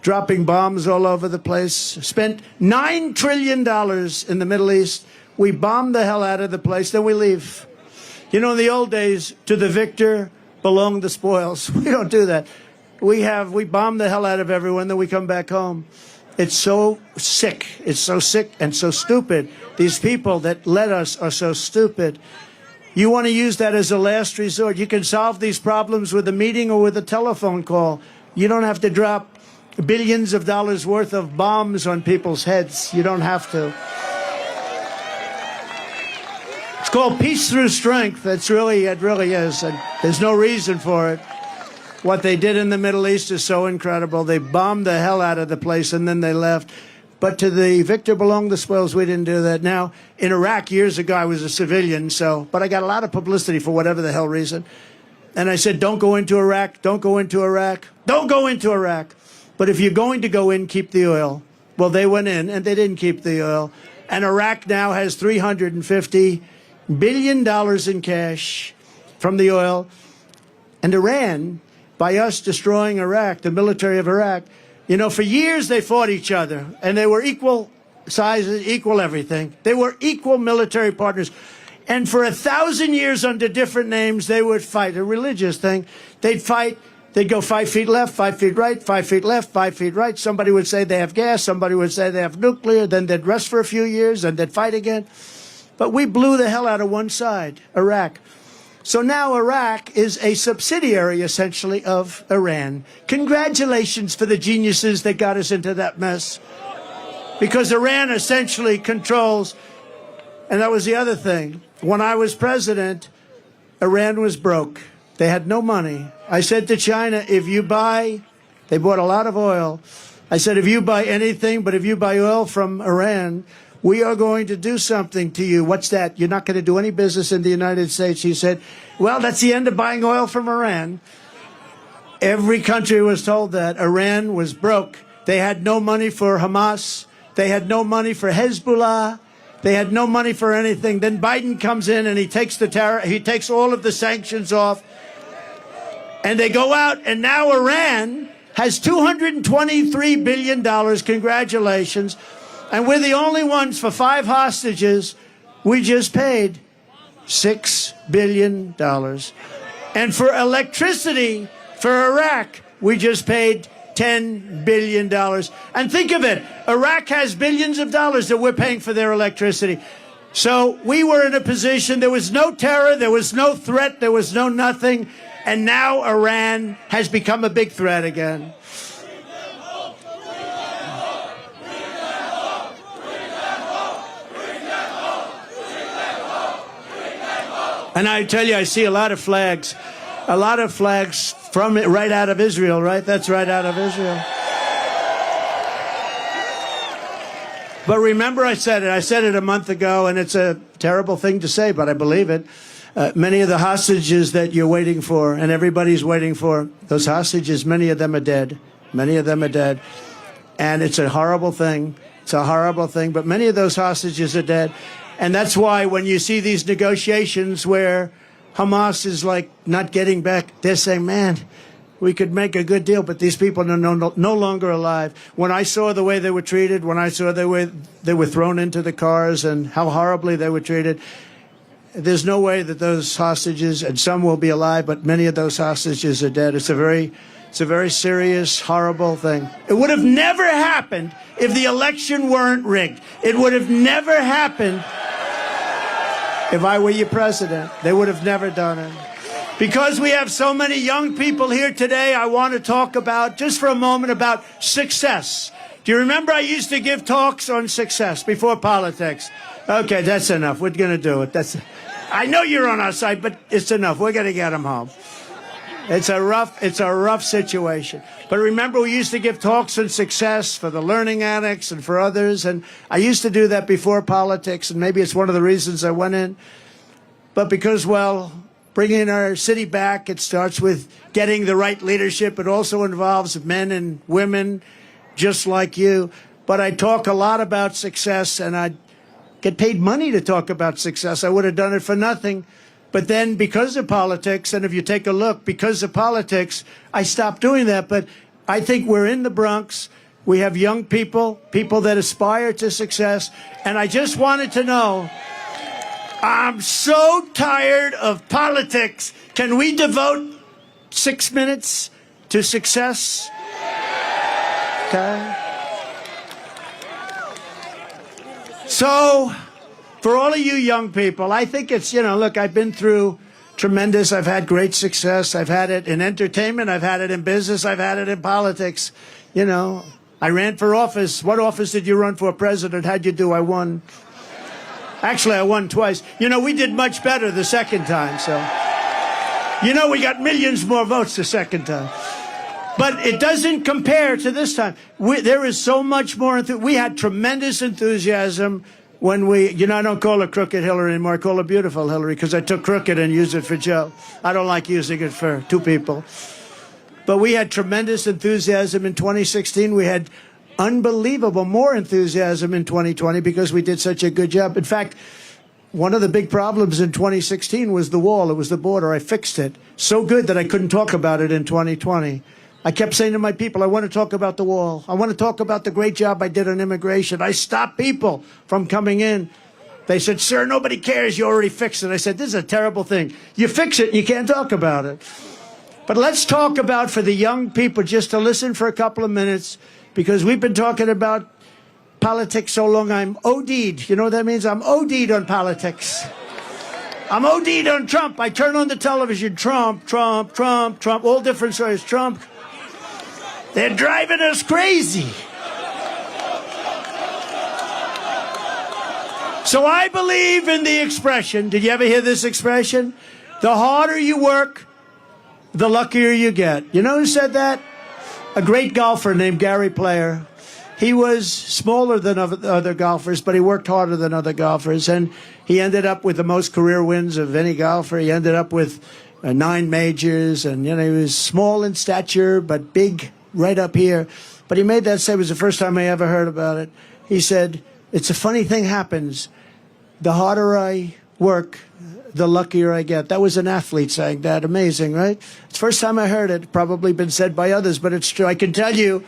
dropping bombs all over the place. Spent $9 trillion in the Middle East. We bomb the hell out of the place, then we leave. You know, in the old days, to the victor belong the spoils. We don't do that. We bomb the hell out of everyone, then we come back home. It's so sick. It's so sick and so stupid. These people that led us are so stupid. You want to use that as a last resort. You can solve these problems with a meeting or with a telephone call. You don't have to drop billions of dollars worth of bombs on people's heads. You don't have to. It's called peace through strength. It really is. And there's no reason for it. What they did in the Middle East is so incredible. They bombed the hell out of the place and then they left. But to the victor belong the spoils. We didn't do that. Now, in Iraq years ago, I was a civilian, but I got a lot of publicity for whatever the hell reason. And I said, don't go into Iraq, don't go into Iraq, don't go into Iraq. But if you're going to go in, keep the oil. Well, they went in and they didn't keep the oil. And Iraq now has $350 billion in cash from the oil. And Iran, by us destroying Iraq, the military of Iraq, you know, for years they fought each other, and they were equal sizes, equal everything. They were equal military partners. And for 1,000 years under different names, they would fight, a religious thing. They'd fight, they'd go 5 feet left, 5 feet right, 5 feet left, 5 feet right. Somebody would say they have gas, somebody would say they have nuclear, then they'd rest for a few years, and they'd fight again. But we blew the hell out of one side, Iraq. So now Iraq is a subsidiary, essentially, of Iran. Congratulations for the geniuses that got us into that mess. Because Iran essentially controls, and that was the other thing. When I was president, Iran was broke. They had no money. I said to China, if you buy, they bought a lot of oil. I said, if you buy anything, but if you buy oil from Iran, we are going to do something to you. What's that? You're not going to do any business in the United States. He said, well, that's the end of buying oil from Iran. Every country was told that. Iran was broke. They had no money for Hamas. They had no money for Hezbollah. They had no money for anything. Then Biden comes in and he takes all of the sanctions off. And they go out, and now Iran has $223 billion. Congratulations. And we're the only ones for 5 hostages. We just paid $6 billion. And for electricity for Iraq, we just paid $10 billion. And think of it, Iraq has billions of dollars that we're paying for their electricity. So we were in a position, there was no terror, there was no threat, there was no nothing. And now Iran has become a big threat again. And I tell you, I see a lot of flags from right out of Israel, right? That's right out of Israel. But remember, I said it a month ago, and it's a terrible thing to say, but I believe it. Many of the hostages that you're waiting for, and everybody's waiting for, those hostages, many of them are dead. Many of them are dead. And it's a horrible thing. It's a horrible thing, but many of those hostages are dead. And that's why when you see these negotiations where Hamas is like not getting back, they're saying, man, we could make a good deal, but these people are no longer alive. When I saw the way they were treated, when I saw they were thrown into the cars and how horribly they were treated, there's no way that those hostages, and some will be alive, but many of those hostages are dead. It's a very serious, horrible thing. It would have never happened if the election weren't rigged. It would have never happened if I were your president. They would have never done it. Because we have so many young people here today, I want to talk about, just for a moment, about success. Do you remember I used to give talks on success before politics? Okay, that's enough. We're going to do it. I know you're on our side, but it's enough. We're going to get them home. It's a rough situation. But remember, we used to give talks on success for the learning addicts and for others. And I used to do that before politics, and maybe it's one of the reasons I went in. But because, well, bringing our city back, it starts with getting the right leadership. It also involves men and women just like you. But I talk a lot about success, and I get paid money to talk about success. I would have done it for nothing. But then because of politics, and if you take a look, because of politics, I stopped doing that. But I think we're in the Bronx. We have young people, people that aspire to success. And I just wanted to know, I'm so tired of politics. Can we devote 6 minutes to success? Okay. So, for all of you young people, I think it's, look, I've been through tremendous, I've had great success. I've had it in entertainment, I've had it in business, I've had it in politics. I ran for office. What office did you run for president? How'd you do? I won. Actually, I won twice. We did much better the second time, so. We got millions more votes the second time. But it doesn't compare to this time. There is so much more. We had tremendous enthusiasm when we, I don't call her Crooked Hillary anymore. I call her Beautiful Hillary because I took crooked and used it for Joe. I don't like using it for two people. But we had tremendous enthusiasm in 2016. We had unbelievable more enthusiasm in 2020 because we did such a good job. In fact, one of the big problems in 2016 was the wall. It was the border. I fixed it so good that I couldn't talk about it in 2020. I kept saying to my people, I want to talk about the wall. I want to talk about the great job I did on immigration. I stopped people from coming in. They said, sir, nobody cares. You already fixed it. I said, this is a terrible thing. You fix it, and you can't talk about it. But let's talk about, for the young people, just to listen for a couple of minutes, because we've been talking about politics so long, I'm OD'd. You know what that means? I'm OD'd on politics. I'm OD'd on Trump. I turn on the television, Trump, Trump, Trump, Trump, all different stories, Trump. They're driving us crazy. So I believe in the expression. Did you ever hear this expression? The harder you work, the luckier you get. You know who said that? A great golfer named Gary Player. He was smaller than other golfers, but he worked harder than other golfers. And he ended up with the most career wins of any golfer. He ended up with 9 majors. And, he was small in stature, but big right up here. But he made that say, it was the first time I ever heard about it. He said, it's a funny thing happens. The harder I work, the luckier I get. That was an athlete saying that. Amazing, right? It's the first time I heard it. Probably been said by others, but it's true. I can tell you,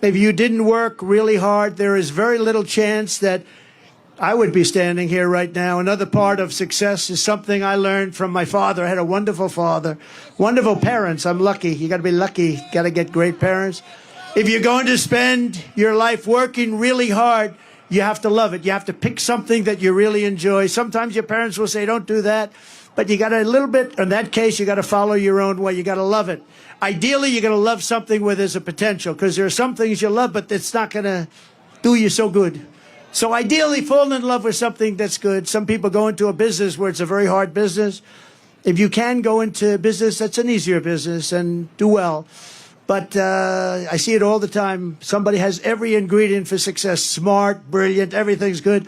if you didn't work really hard, there is very little chance that I would be standing here right now. Another part of success is something I learned from my father. I had a wonderful father, wonderful parents. I'm lucky. You got to be lucky. Got to get great parents. If you're going to spend your life working really hard, you have to love it. You have to pick something that you really enjoy. Sometimes your parents will say, don't do that. But you got a little bit, in that case, you got to follow your own way. You got to love it. Ideally, you're going to love something where there's a potential, because there are some things you love, but it's not going to do you so good. So ideally, fall in love with something that's good. Some people go into a business where it's a very hard business. If you can go into a business, that's an easier business, and do well. But I see it all the time. Somebody has every ingredient for success, smart, brilliant, everything's good.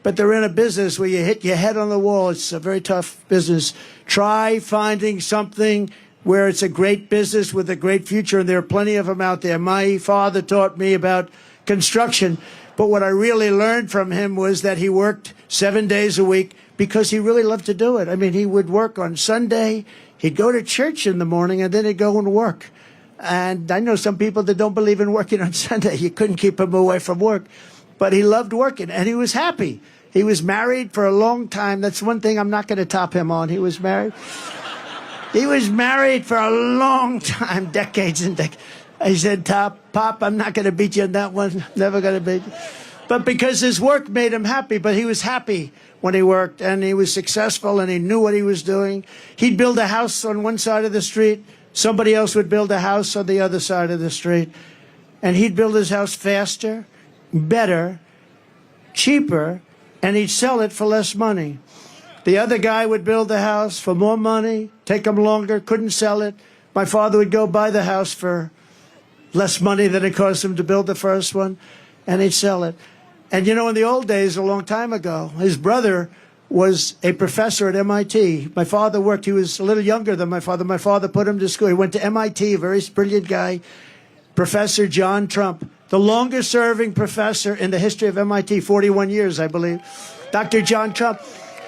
But they're in a business where you hit your head on the wall. It's a very tough business. Try finding something where it's a great business with a great future, and there are plenty of them out there. My father taught me about construction, but what I really learned from him was that he worked 7 days a week because he really loved to do it. I mean, he would work on Sunday, he'd go to church in the morning, and then he'd go and work. And I know some people that don't believe in working on Sunday. You couldn't keep him away from work. But he loved working, and he was happy. He was married for a long time. That's one thing I'm not going to top him on. He was married. He was married for a long time, decades and decades. I said, Pop, I'm not going to beat you on that one. Never going to beat you. But because his work made him happy, but he was happy when he worked, and he was successful, and he knew what he was doing. He'd build a house on one side of the street. Somebody else would build a house on the other side of the street. and he'd build his house faster, better, cheaper, and he'd sell it for less money. The other guy would build the house for more money, take him longer, couldn't sell it. My father would go buy the house for less money than it cost him to build the first one, and he'd sell it. And you know, in the old days, a long time ago, his brother was a professor at MIT. My father worked, he was a little younger than my father. My father put him to school. He went to MIT, a very brilliant guy, Professor John Trump, the longest serving professor in the history of MIT, 41 years, I believe. Dr. John Trump.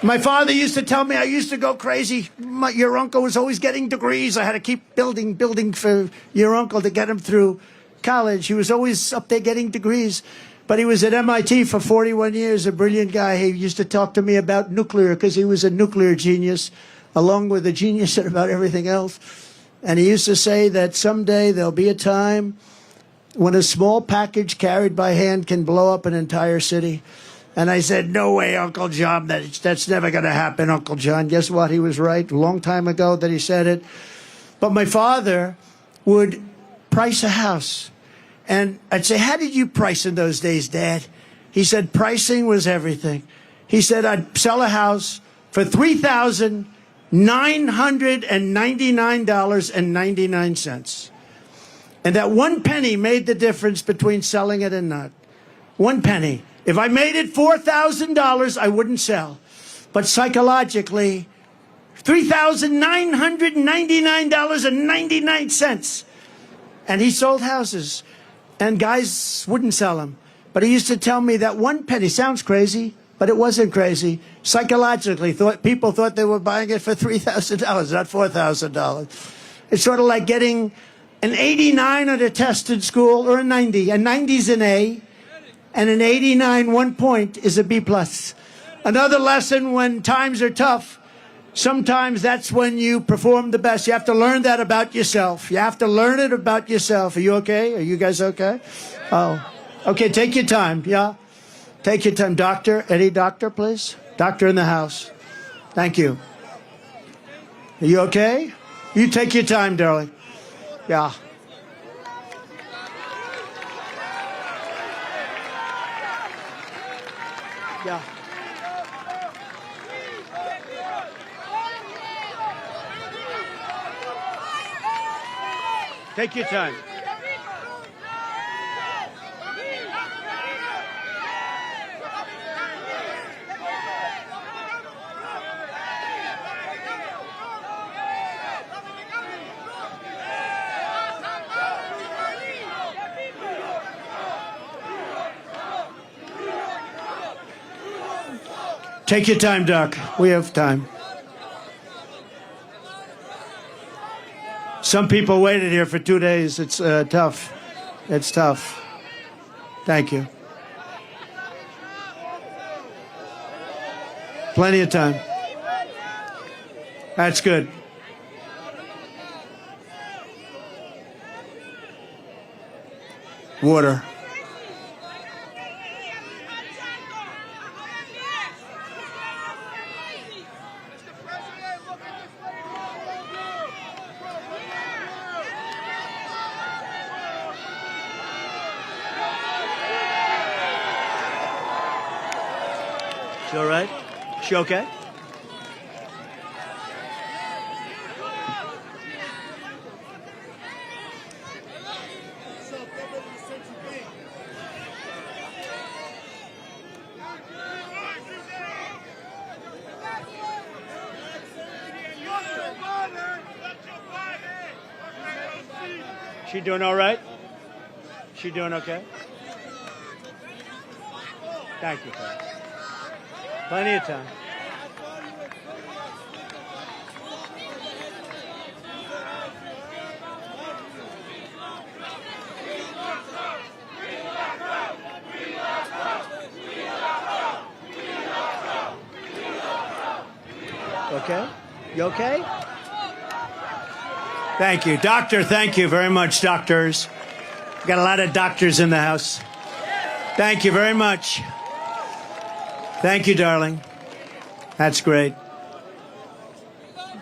My father used to tell me I used to go crazy. Your uncle was always getting degrees. I had to keep building for your uncle to get him through college. He was always up there getting degrees. But he was at MIT for 41 years, a brilliant guy. He used to talk to me about nuclear because he was a nuclear genius, along with a genius about everything else. And he used to say that someday there'll be a time when a small package carried by hand can blow up an entire city. And I said, no way, Uncle John, that's never going to happen, Uncle John. Guess what? He was right a long time ago that he said it. But my father would price a house. And I'd say, how did you price in those days, Dad? He said, pricing was everything. He said, I'd sell a house for $3,999.99. And that one penny made the difference between selling it and not. One penny. If I made it $4,000, I wouldn't sell. But psychologically, $3,999.99. And he sold houses. And guys wouldn't sell them. But he used to tell me that one penny, sounds crazy, but it wasn't crazy. Psychologically, people thought they were buying it for $3,000, not $4,000. It's sort of like getting an 89 on a test in school or a 90. A 90's an A, and an 89, 1 point, is a B+. Another lesson when times are tough, sometimes that's when you perform the best. You have to learn that about yourself. You have to learn it about yourself. Are you okay? Are you guys okay? Oh, okay. Take your time. Yeah. Take your time. Doctor, any doctor, please? Doctor in the house. Thank you. Are you okay? You take your time, darling. Yeah. Yeah. Take your time. Take your time, Doc. We have time. Some people waited here for 2 days. It's tough. It's tough. Thank you. Plenty of time. That's good. Water. She all right? She okay? She doing all right? She doing okay? Thank you, Pat. Plenty of time. Okay? You okay? Thank you. Doctor, thank you very much, doctors. We've got a lot of doctors in the house. Thank you very much. Thank you, darling. That's great.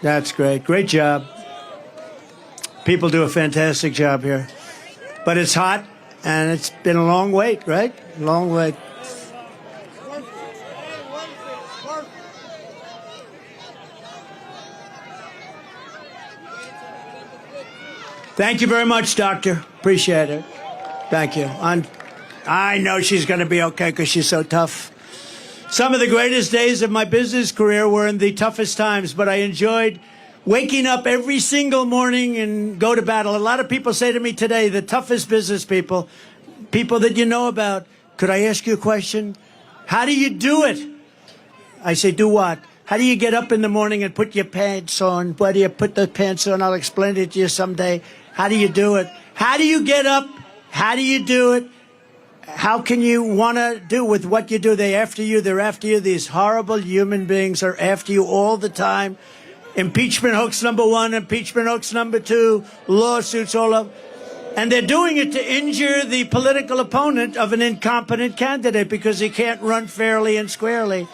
That's great. Great job. People do a fantastic job here. But it's hot. And it's been a long wait, right? Long wait. Thank you very much, Doctor. Appreciate it. Thank you. I know she's going to be okay because she's so tough. Some of the greatest days of my business career were in the toughest times, but I enjoyed waking up every single morning and go to battle. A lot of people say to me today, the toughest business people, people that you know about, could I ask you a question? How do you do it? I say, do what? How do you get up in the morning and put your pants on? Why do you put the pants on? I'll explain it to you someday. How do you do it? How do you get up? How do you do it? How can you want to do with what you do? They're after you. They're after you. These horrible human beings are after you all the time. Impeachment hoax number 1, impeachment hoax number 2, lawsuits all up. And they're doing it to injure the political opponent of an incompetent candidate because he can't run fairly and squarely.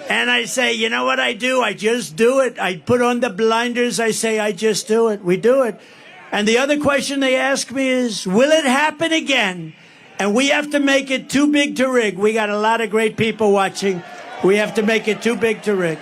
And I say, you know what I do? I just do it. I put on the blinders. I say, I just do it. We do it. And the other question they ask me is, will it happen again? And we have to make it too big to rig. We got a lot of great people watching. We have to make it too big to rig.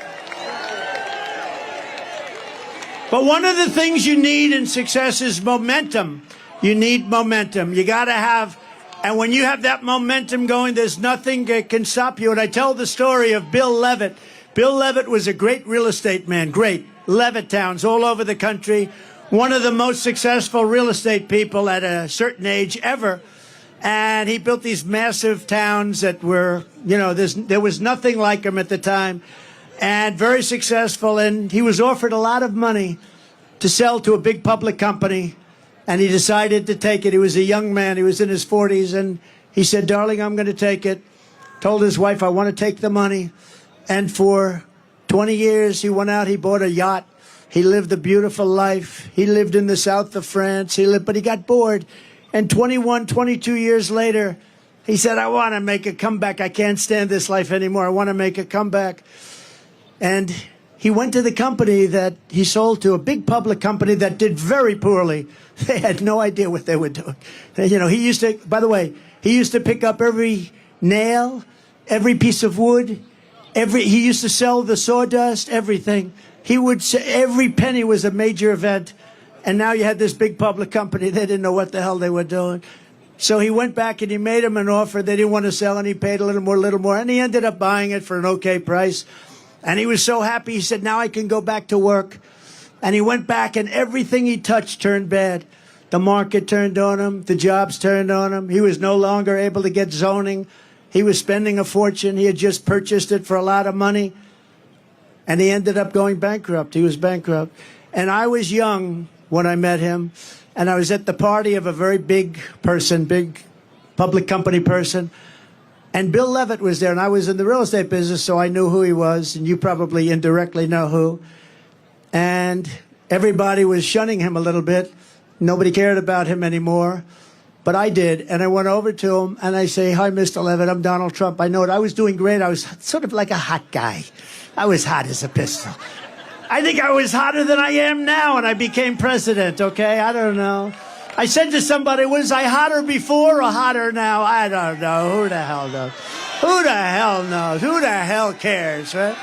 But one of the things you need in success is momentum. You need momentum. You got to have, and when you have that momentum going, there's nothing that can stop you. And I tell the story of Bill Levitt. Bill Levitt was a great real estate man, great. Levitt towns all over the country. One of the most successful real estate people at a certain age ever. And he built these massive towns that were, you know, there was nothing like him at the time. And very successful. And he was offered a lot of money to sell to a big public company. And he decided to take it. He was a young man. He was in his 40s. And he said, darling, I'm going to take it. Told his wife, I want to take the money. And for 20 years, he went out, he bought a yacht. He lived a beautiful life. He lived in the south of France. But he got bored. And 21, 22 years later, he said, I want to make a comeback. I can't stand this life anymore. I want to make a comeback. And he went to the company that he sold to, a big public company that did very poorly. They had no idea what they were doing. You know, he used to, by the way, he used to pick up every nail, every piece of wood, he used to sell the sawdust, everything. He would say every penny was a major event. And now you had this big public company. They didn't know what the hell they were doing. So he went back and he made him an offer. They didn't want to sell, and he paid a little more. And he ended up buying it for an okay price. And he was so happy. He said, now I can go back to work. And he went back, and everything he touched turned bad. The market turned on him. The jobs turned on him. He was no longer able to get zoning. He was spending a fortune. He had just purchased it for a lot of money. And he ended up going bankrupt. He was bankrupt. And I was young when I met him. And I was at the party of a very big person, big public company person. And Bill Levitt was there. And I was in the real estate business, so I knew who he was. And you probably indirectly know who. And everybody was shunning him a little bit. Nobody cared about him anymore. But I did. And I went over to him and I say, hi, Mr. Levitt, I'm Donald Trump. I know it. I was doing great. I was sort of like a hot guy. I was hot as a pistol. I think I was hotter than I am now, and I became president, okay? I don't know. I said to somebody, was I hotter before or hotter now? I don't know. Who the hell knows? Who the hell knows? Who the hell cares, right?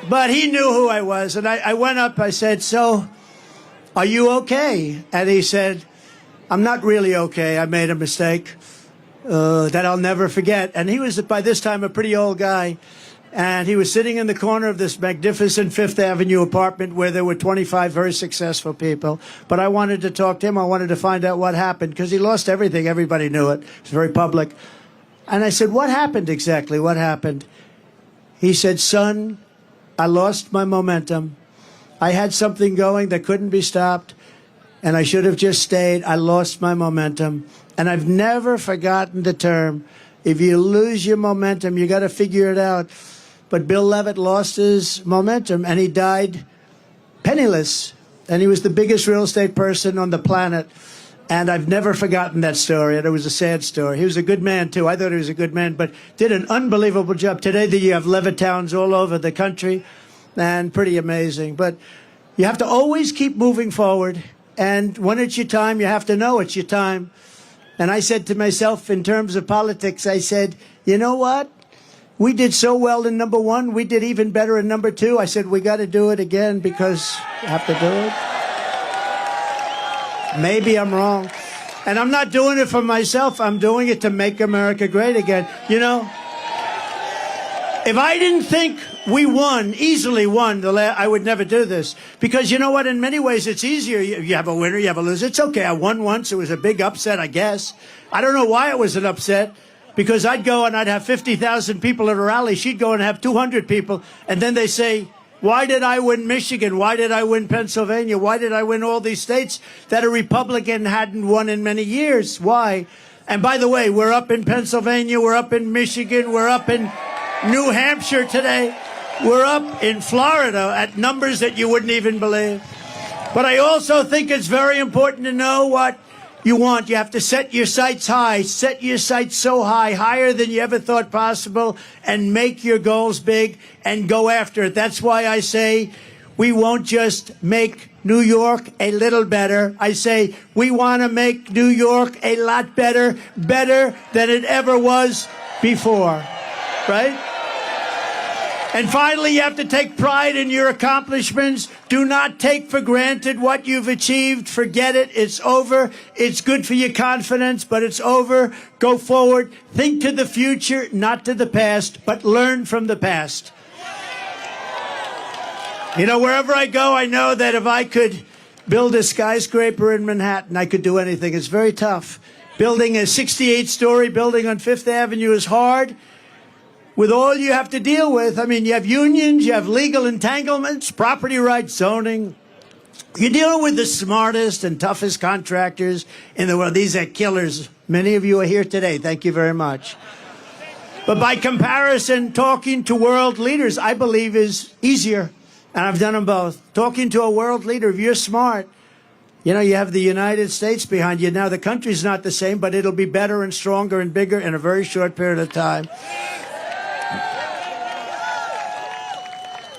But he knew who I was, and I went up, I said, so, are you okay? And he said, I'm not really okay. I made a mistake that I'll never forget. And he was, by this time, a pretty old guy. And he was sitting in the corner of this magnificent Fifth Avenue apartment where there were 25 very successful people. But I wanted to talk to him. I wanted to find out what happened because he lost everything. Everybody knew it. It was very public. And I said, what happened exactly? What happened? He said, son, I lost my momentum. I had something going that couldn't be stopped. And I should have just stayed. I lost my momentum. And I've never forgotten the term. If you lose your momentum, you got to figure it out. But Bill Levitt lost his momentum, and he died penniless. And he was the biggest real estate person on the planet. And I've never forgotten that story. And it was a sad story. He was a good man, too. I thought he was a good man, but did an unbelievable job. Today, you have Levitt towns all over the country, and pretty amazing. But you have to always keep moving forward. And when it's your time, you have to know it's your time. And I said to myself, in terms of politics, I said, you know what? We did so well in number one. We did even better in number two. I said, we got to do it again because we have to do it. Maybe I'm wrong. And I'm not doing it for myself. I'm doing it to make America great again. You know, if I didn't think we won, easily won, I would never do this. Because you know what? In many ways, it's easier. You have a winner, you have a loser. It's okay. I won once. It was a big upset, I guess. I don't know why it was an upset. Because I'd go and I'd have 50,000 people at a rally. She'd go and have 200 people. And then they say, why did I win Michigan? Why did I win Pennsylvania? Why did I win all these states that a Republican hadn't won in many years? Why? And by the way, we're up in Pennsylvania. We're up in Michigan. We're up in New Hampshire today. We're up in Florida at numbers that you wouldn't even believe. But I also think it's very important to know what you want. You have to set your sights high. Set your sights so high, higher than you ever thought possible, and make your goals big and go after it. That's why I say we won't just make New York a little better. I say we want to make New York a lot better, better than it ever was before, right? And finally, you have to take pride in your accomplishments. Do not take for granted what you've achieved. Forget it. It's over. It's good for your confidence, but it's over. Go forward. Think to the future, not to the past, but learn from the past. You know, wherever I go, I know that if I could build a skyscraper in Manhattan, I could do anything. It's very tough. Building a 68-story building on Fifth Avenue is hard. With all you have to deal with, I mean, you have unions, you have legal entanglements, property rights, zoning. You're dealing with the smartest and toughest contractors in the world. These are killers. Many of you are here today. Thank you very much. But by comparison, talking to world leaders, I believe, is easier. And I've done them both. Talking to a world leader, if you're smart, you know, you have the United States behind you. Now, the country's not the same, but it'll be better and stronger and bigger in a very short period of time.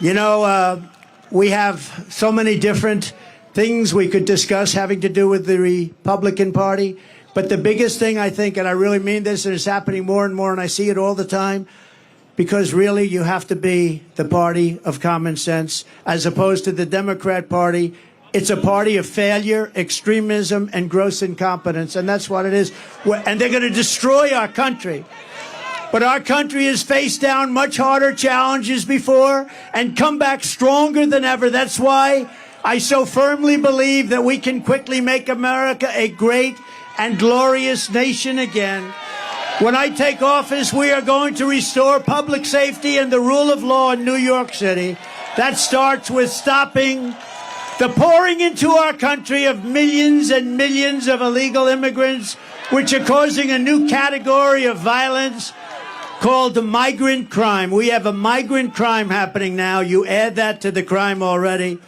You know, we have so many different things we could discuss having to do with the Republican Party. But the biggest thing, I think, and I really mean this, and it's happening more and more, and I see it all the time, because really you have to be the party of common sense as opposed to the Democrat Party. It's a party of failure, extremism, and gross incompetence, and that's what it is. And they're going to destroy our country. But our country has faced down much harder challenges before and come back stronger than ever. That's why I so firmly believe that we can quickly make America a great and glorious nation again. When I take office, we are going to restore public safety and the rule of law in New York City. That starts with stopping the pouring into our country of millions and millions of illegal immigrants, which are causing a new category of violence called migrant crime. We have a migrant crime happening now. You add that to the crime already.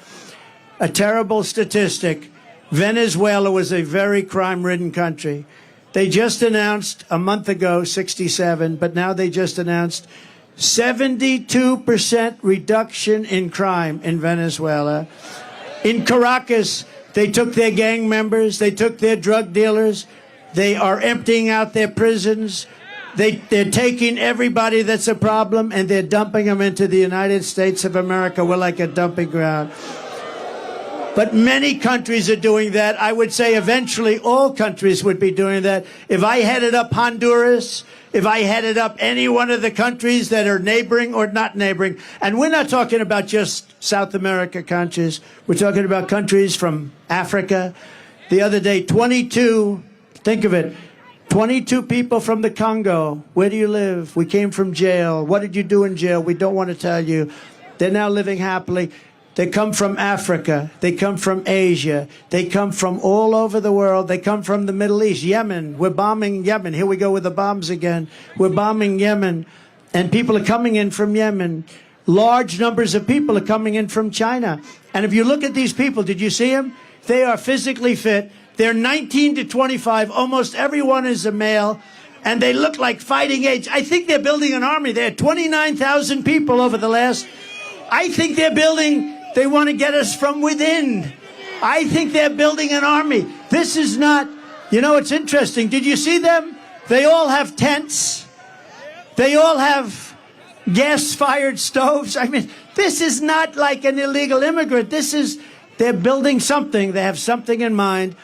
A terrible statistic. Venezuela was a very crime-ridden country. They just announced a month ago 67, but now they just announced 72% reduction in crime in Venezuela. In Caracas, they took their gang members, they took their drug dealers, they are emptying out their prisons. They're taking everybody that's a problem and they're dumping them into the United States of America. We're like a dumping ground. But many countries are doing that. I would say eventually all countries would be doing that. If I headed up Honduras, if I headed up any one of the countries that are neighboring or not neighboring, and we're not talking about just South America countries. We're talking about countries from Africa. The other day, 22, think of it, 22 people from the Congo. Where do you live? We came from jail. What did you do in jail? We don't want to tell you. They're now living happily. They come from Africa. They come from Asia. They come from all over the world. They come from the Middle East. Yemen. We're bombing Yemen. Here we go with the bombs again. We're bombing Yemen. And people are coming in from Yemen. Large numbers of people are coming in from China. And if you look at these people, did you see them? They are physically fit. They're 19 to 25. Almost everyone is a male. And they look like fighting age. I think they're building an army. They had 29,000 people over the last. I think they're building. They want to get us from within. I think they're building an army. This is not You know, it's interesting. Did you see them? They all have tents. They all have gas-fired stoves. I mean, this is not like an illegal immigrant. They're building something. They have something in mind.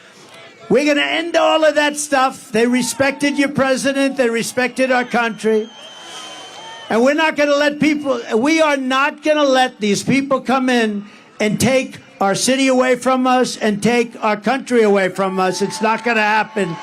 We're going to end all of that stuff. They respected your president. They respected our country. And we're not going to we are not going to let these people come in and take our city away from us and take our country away from us. It's not going to happen.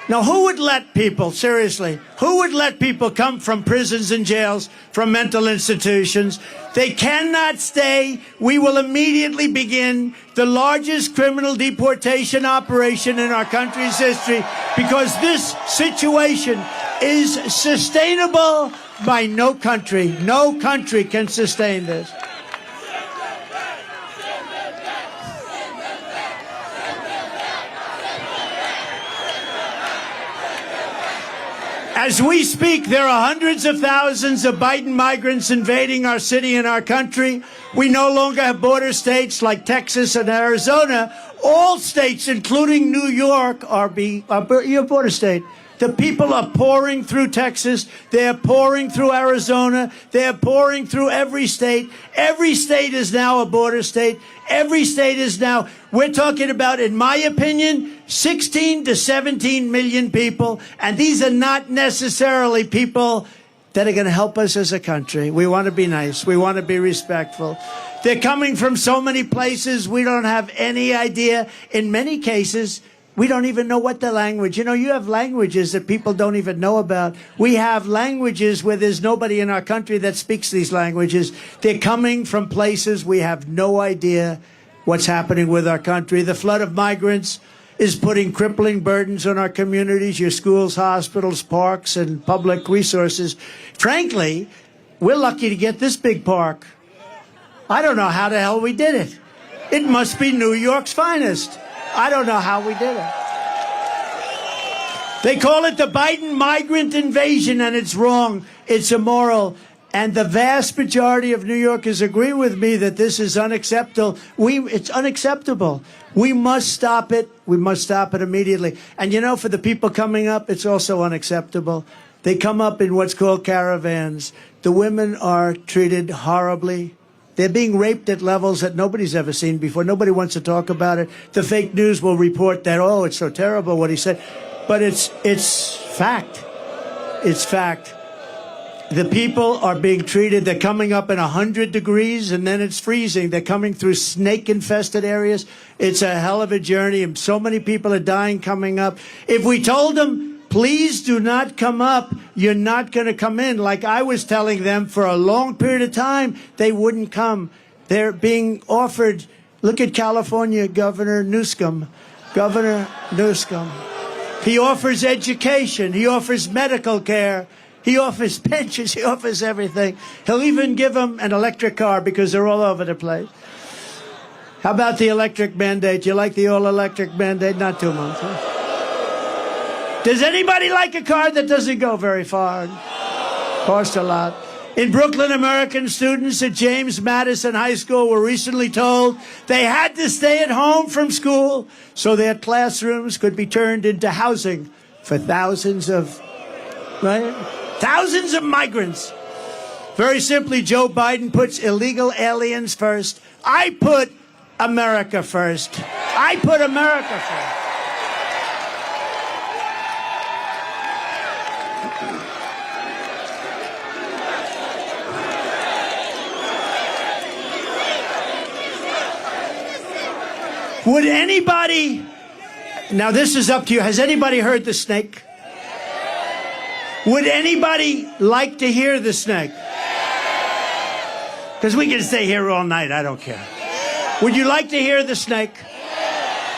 Now, who would let people, seriously, who would let people come from prisons and jails, from mental institutions? They cannot stay. We will immediately begin the largest criminal deportation operation in our country's history because this situation is sustainable by no country. No country can sustain this. As we speak, there are hundreds of thousands of Biden migrants invading our city and our country. We no longer have border states like Texas and Arizona. All states, including New York, are your border state. The people are pouring through Texas. They're pouring through Arizona. They're pouring through every state. Every state is now a border state. Every state is now, we're talking about, in my opinion, 16 to 17 million people. And these are not necessarily people that are going to help us as a country. We want to be nice. We want to be respectful. They're coming from so many places we don't have any idea. In many cases, we don't even know what the language. You know, you have languages that people don't even know about. We have languages where there's nobody in our country that speaks these languages. They're coming from places we have no idea what's happening with our country. The flood of migrants is putting crippling burdens on our communities, your schools, hospitals, parks, and public resources. Frankly, we're lucky to get this big park. I don't know how the hell we did it. It must be New York's finest. I don't know how we did it. They call it the Biden migrant invasion, and it's wrong. It's immoral. And the vast majority of New Yorkers agree with me that this is unacceptable. It's unacceptable. We must stop it. We must stop it immediately. And you know, for the people coming up, it's also unacceptable. They come up in what's called caravans. The women are treated horribly. They're being raped at levels that nobody's ever seen before. Nobody wants to talk about it. The fake news will report that, oh, it's so terrible what he said. But it's fact. It's fact. The people are being treated. They're coming up in 100 degrees, and then it's freezing. They're coming through snake-infested areas. It's a hell of a journey, and so many people are dying coming up. If we told them, please do not come up, you're not going to come in, like I was telling them for a long period of time, they wouldn't come. They're being offered, look at California Governor Newsom. Governor Newsom. He offers education. He offers medical care. He offers pensions. He offers everything. He'll even give them an electric car because they're all over the place. How about the electric mandate? You like the all-electric mandate? Not too much, huh? Does anybody like a car that doesn't go very far? Costs a lot. In Brooklyn, American students at James Madison High School were recently told they had to stay at home from school so their classrooms could be turned into housing for thousands of migrants. Very simply, Joe Biden puts illegal aliens first. I put America first. I put America first. Would anybody, now this is up to you, has anybody heard the snake? Would anybody like to hear the snake? Because we can stay here all night, I don't care. Would you like to hear the snake?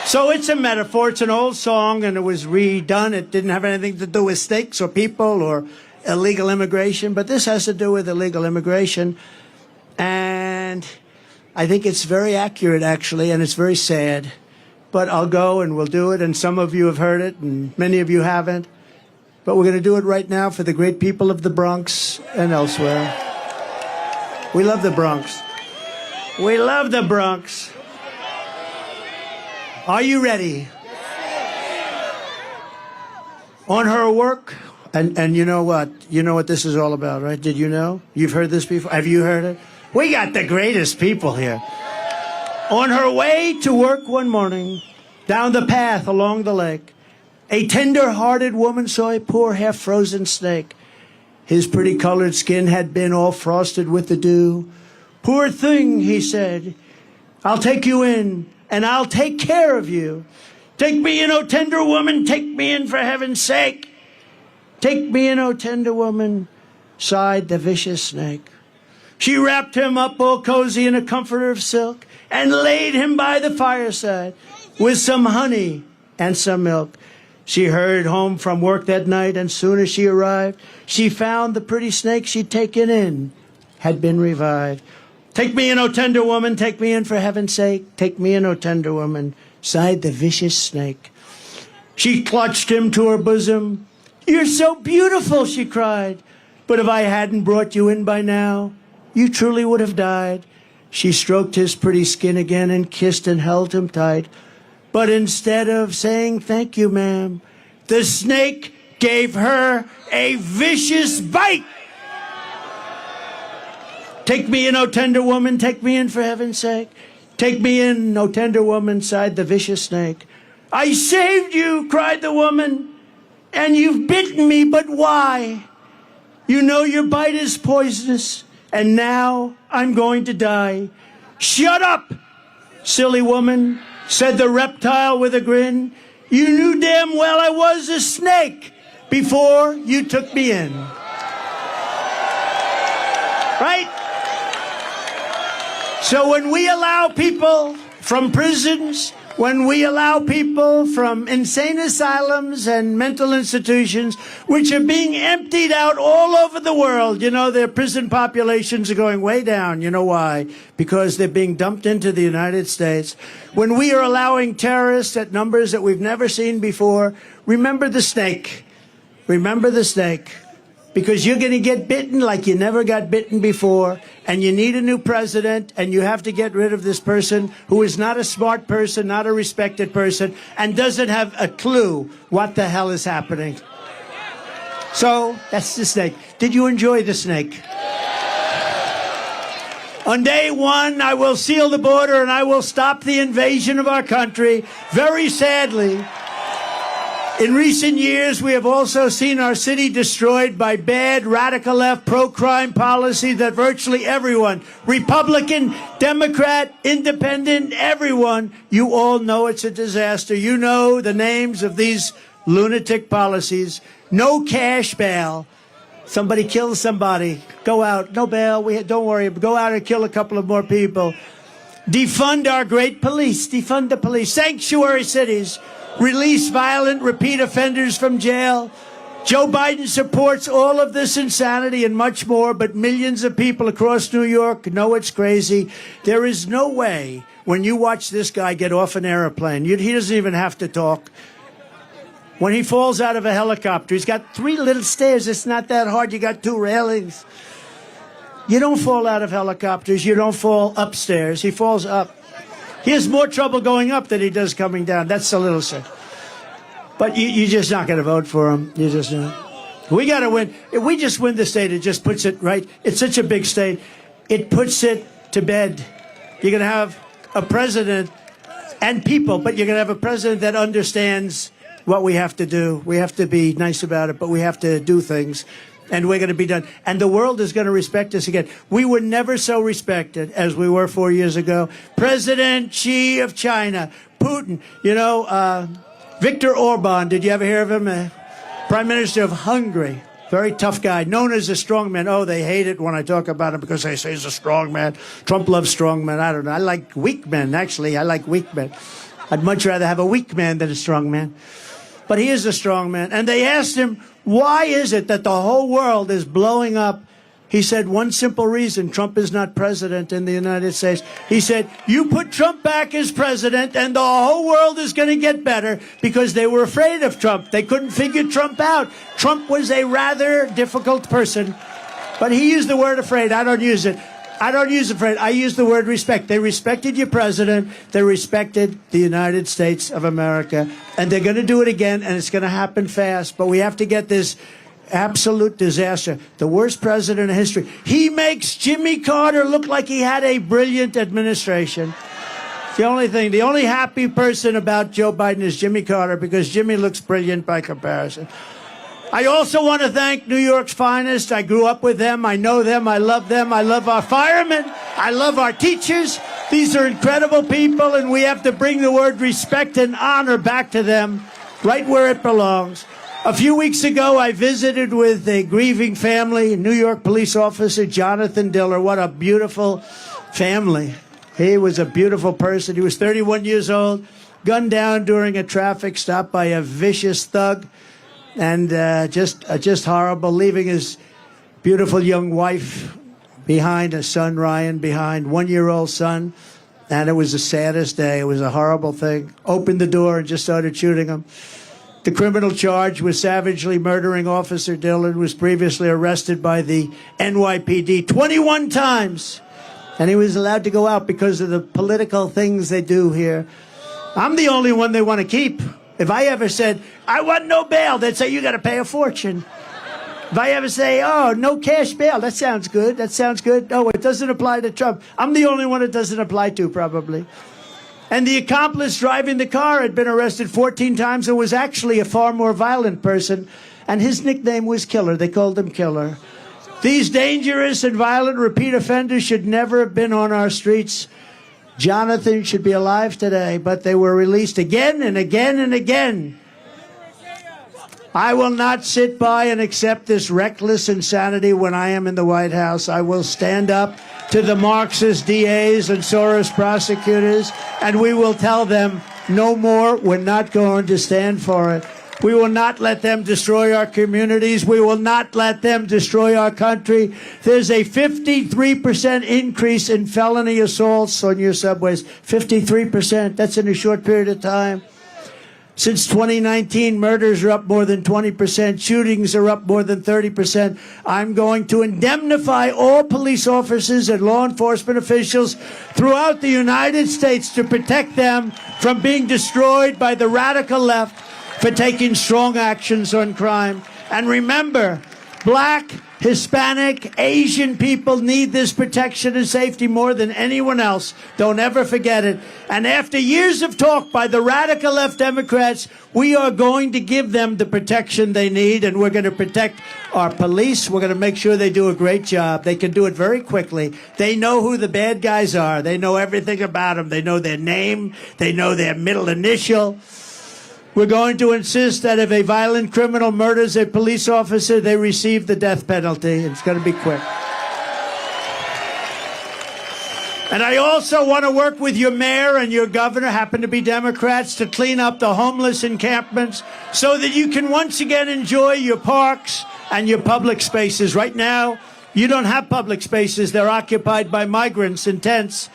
So it's a metaphor, it's an old song, and it was redone. It didn't have anything to do with snakes or people or illegal immigration, but this has to do with illegal immigration. And I think it's very accurate, actually, and it's very sad. But I'll go and we'll do it, and some of you have heard it, and many of you haven't. But we're going to do it right now for the great people of the Bronx and elsewhere. We love the Bronx. We love the Bronx. Are you ready? On her work, and you know what? You know what this is all about, right? Did you know? You've heard this before? Have you heard it? We got the greatest people here. On her way to work one morning, down the path along the lake, a tender-hearted woman saw a poor half-frozen snake. His pretty colored skin had been all frosted with the dew. Poor thing, he said, I'll take you in, and I'll take care of you. Take me in, O tender woman, take me in for heaven's sake. Take me in, O tender woman, sighed the vicious snake. She wrapped him up all cozy in a comforter of silk and laid him by the fireside with some honey and some milk. She hurried home from work that night, and soon as she arrived, she found the pretty snake she'd taken in had been revived. Take me in, O tender woman, take me in for heaven's sake. Take me in, O tender woman, sighed the vicious snake. She clutched him to her bosom. You're so beautiful, she cried. But if I hadn't brought you in by now, you truly would have died. She stroked his pretty skin again and kissed and held him tight. But instead of saying thank you, ma'am, the snake gave her a vicious bite. Take me in, O tender woman, take me in for heaven's sake. Take me in, O tender woman, sighed the vicious snake. I saved you, cried the woman, and you've bitten me, but why? You know your bite is poisonous, and now I'm going to die. Shut up, silly woman, said the reptile with a grin. You knew damn well I was a snake before you took me in. Right? So when we allow people from prisons, when we allow people from insane asylums and mental institutions, which are being emptied out all over the world, you know, their prison populations are going way down. You know why? Because they're being dumped into the United States. When we are allowing terrorists at numbers that we've never seen before, remember the snake. Remember the snake. Because you're going to get bitten like you never got bitten before, and you need a new president, and you have to get rid of this person who is not a smart person, not a respected person, and doesn't have a clue what the hell is happening. So, that's the snake. Did you enjoy the snake? On day one, I will seal the border, and I will stop the invasion of our country. Very sadly, in recent years, we have also seen our city destroyed by bad, radical left, pro-crime policy that virtually everyone, Republican, Democrat, Independent, everyone, you all know it's a disaster. You know the names of these lunatic policies. No cash bail. Somebody kills somebody. Go out. No bail. Don't worry. Go out and kill a couple of more people. Defund our great police. Defund the police. Sanctuary cities. Release violent repeat offenders from jail. Joe Biden supports all of this insanity and much more, but millions of people across New York know it's crazy. There is no way when you watch this guy get off an airplane, he doesn't even have to talk. When he falls out of a helicopter, he's got 3 little stairs. It's not that hard. You got 2 railings. You don't fall out of helicopters. You don't fall upstairs. He falls up. He has more trouble going up than he does coming down. That's a little sick. But you're just not going to vote for him. You're just not. We got to win. If we just win the state, it just puts it right. It's such a big state. It puts it to bed. You're going to have a president and people, but you're going to have a president that understands what we have to do. We have to be nice about it, but we have to do things. And we're going to be done. And the world is going to respect us again. We were never so respected as we were 4 years ago. President Xi of China, Putin, Viktor Orban, did you ever hear of him? Prime Minister of Hungary, very tough guy, known as a strong man. Oh, they hate it when I talk about him because they say he's a strong man. Trump loves strong men. I don't know. I like weak men, actually. I like weak men. I'd much rather have a weak man than a strong man. But he is a strong man. And they asked him, why is it that the whole world is blowing up? He said, one simple reason, Trump is not president in the United States. He said, you put Trump back as president and the whole world is going to get better, because they were afraid of Trump. They couldn't figure Trump out. Trump was a rather difficult person, but he used the word afraid. I don't use it. I don't use the phrase. I use the word respect. They respected your president. They respected the United States of America. And they're going to do it again, and it's going to happen fast. But we have to get this absolute disaster. The worst president in history. He makes Jimmy Carter look like he had a brilliant administration. The only thing, the only happy person about Joe Biden is Jimmy Carter, because Jimmy looks brilliant by comparison. I also want to thank New York's finest. I grew up with them. I know them. I love them. I love our firemen. I love our teachers. These are incredible people, and we have to bring the word respect and honor back to them right where it belongs. A few weeks ago, I visited with a grieving family, New York police officer Jonathan Diller. What a beautiful family. He was a beautiful person. He was 31 years old, gunned down during a traffic stop by a vicious thug, and just horrible, leaving his beautiful young wife behind, a son, Ryan, behind, 1-year-old son. And it was the saddest day. It was a horrible thing. Opened the door and just started shooting him. The criminal charge was savagely murdering Officer Dillon, was previously arrested by the NYPD 21 times. And he was allowed to go out because of the political things they do here. I'm the only one they want to keep. If I ever said, I want no bail, they'd say, you got to pay a fortune. If I ever say, oh, no cash bail, that sounds good, that sounds good. No, it doesn't apply to Trump. I'm the only one it doesn't apply to, probably. And the accomplice driving the car had been arrested 14 times and was actually a far more violent person. And his nickname was Killer. They called him Killer. These dangerous and violent repeat offenders should never have been on our streets. Jonathan should be alive today, but they were released again and again and again. I will not sit by and accept this reckless insanity when I am in the White House. I will stand up to the Marxist DAs and Soros prosecutors, and we will tell them no more. We're not going to stand for it. We will not let them destroy our communities. We will not let them destroy our country. There's a 53% increase in felony assaults on your subways. 53%. That's in a short period of time. Since 2019, murders are up more than 20%. Shootings are up more than 30%. I'm going to indemnify all police officers and law enforcement officials throughout the United States to protect them from being destroyed by the radical left for taking strong actions on crime. And remember, Black, Hispanic, Asian people need this protection and safety more than anyone else. Don't ever forget it. And after years of talk by the radical left Democrats, we are going to give them the protection they need, and we're going to protect our police. We're going to make sure they do a great job. They can do it very quickly. They know who the bad guys are. They know everything about them. They know their name. They know their middle initial. We're going to insist that if a violent criminal murders a police officer, they receive the death penalty. It's going to be quick. And I also want to work with your mayor and your governor, happen to be Democrats, to clean up the homeless encampments so that you can once again enjoy your parks and your public spaces. Right now, you don't have public spaces. They're occupied by migrants in tents.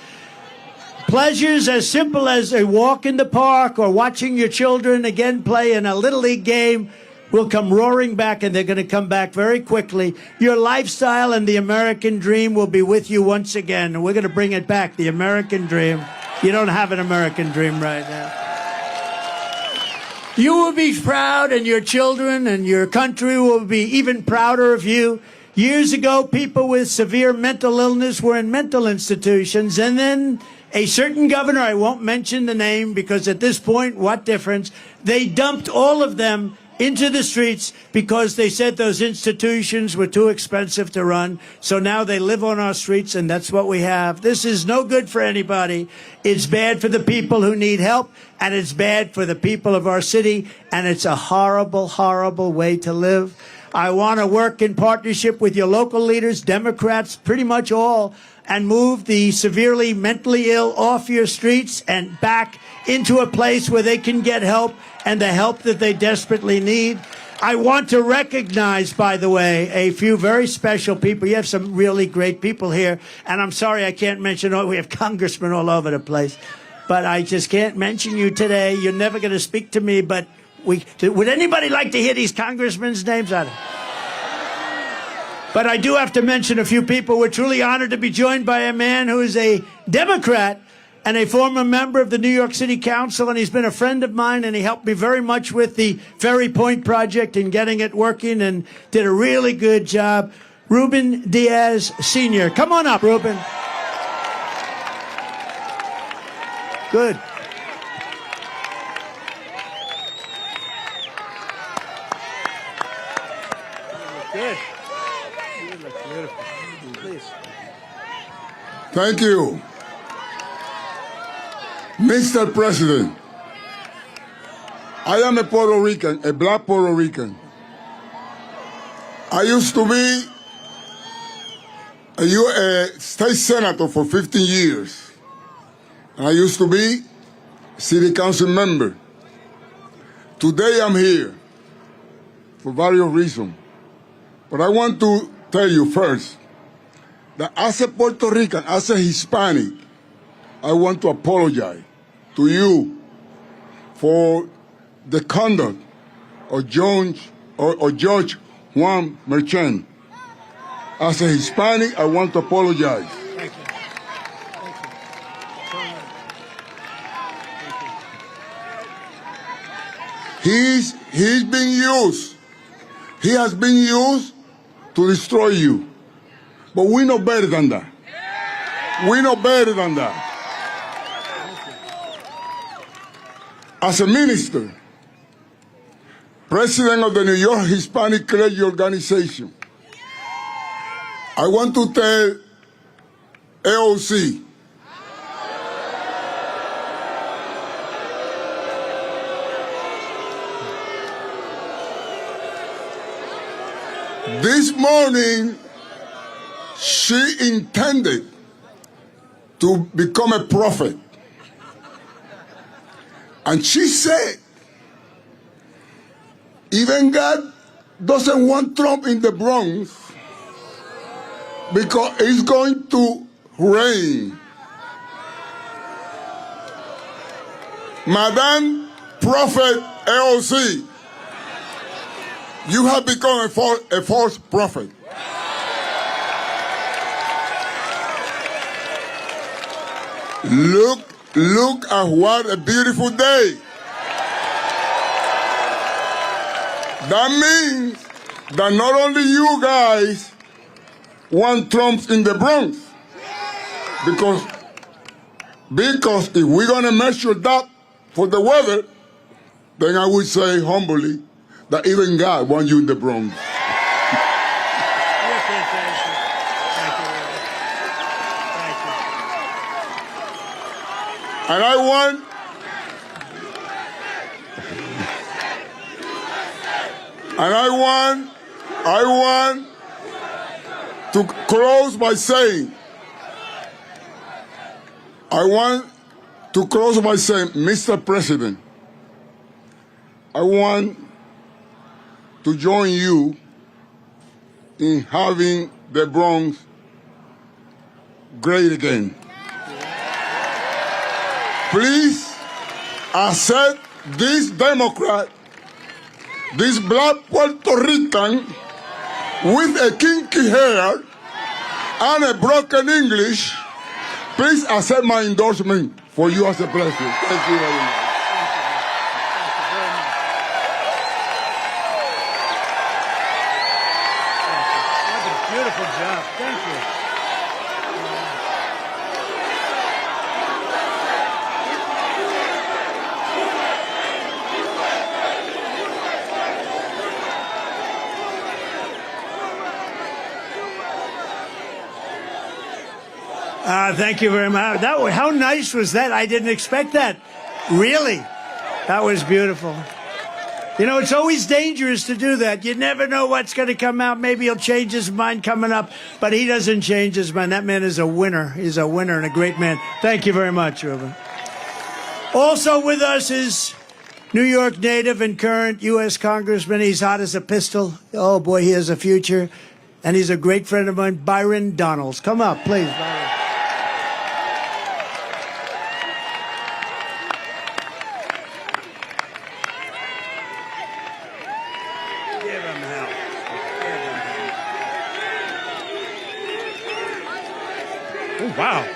Pleasures as simple as a walk in the park or watching your children again play in a Little League game will come roaring back, and they're going to come back very quickly. Your lifestyle and the American dream will be with you once again, and we're going to bring it back, the American dream. You don't have an American dream right now. You will be proud, and your children and your country will be even prouder of you. Years ago, people with severe mental illness were in mental institutions, and then a certain governor, I won't mention the name because at this point, what difference? They dumped all of them into the streets because they said those institutions were too expensive to run. So now they live on our streets, and that's what we have. This is no good for anybody. It's bad for the people who need help, and it's bad for the people of our city, and it's a horrible, horrible way to live. I want to work in partnership with your local leaders, Democrats, pretty much all, and move the severely mentally ill off your streets and back into a place where they can get help, and the help that they desperately need. I want to recognize, by the way, a few very special people. You have some really great people here, and I'm sorry I can't mention all. We have congressmen all over the place, but I just can't mention you today. You're never going to speak to me, but would anybody like to hear these congressmen's names? But I do have to mention a few people. We're truly honored to be joined by a man who is a Democrat and a former member of the New York City Council, and he's been a friend of mine, and he helped me very much with the Ferry Point project and getting it working, and did a really good job. Ruben Diaz Sr. Come on up, Ruben. Good. Good. You look beautiful. Please. Thank you. Mr. President, I am a Puerto Rican, a black Puerto Rican. I used to be a state senator for 15 years. And I used to be a city council member. Today I'm here for various reasons. But I want to tell you first that as a Puerto Rican, as a Hispanic, I want to apologize to you for the conduct of Judge Juan Merchan. As a Hispanic, I want to apologize. Thank you. He's been used. He has been used to destroy you. But we know better than that. We know better than that. As a minister, president of the New York Hispanic Clergy Organization, I want to tell AOC, this morning she intended to become a prophet. And she said, even God doesn't want Trump in the Bronx because it's going to rain. Madam Prophet AOC, you have become a false prophet. Look at what a beautiful day. That means that not only you guys want Trump in the Bronx, because if we're going to measure that for the weather, then I would say humbly that even God wants you in the Bronx. And I want to close by saying, Mr. President, I want to join you in having the Bronx great again. Please accept this Democrat, this black Puerto Rican with a kinky hair and a broken English. Please accept my endorsement for you as a president. Thank you very much. Beautiful job. Thank you. Thank you very much. How nice was that? I didn't expect that. Really? That was beautiful. You know, it's always dangerous to do that. You never know what's going to come out. Maybe he'll change his mind coming up, but he doesn't change his mind. That man is a winner. He's a winner and a great man. Thank you very much, Ruben. Also with us is New York native and current U.S. Congressman. He's hot as a pistol. Oh, boy, he has a future. And he's a great friend of mine, Byron Donalds. Come up, please, Byron. Wow.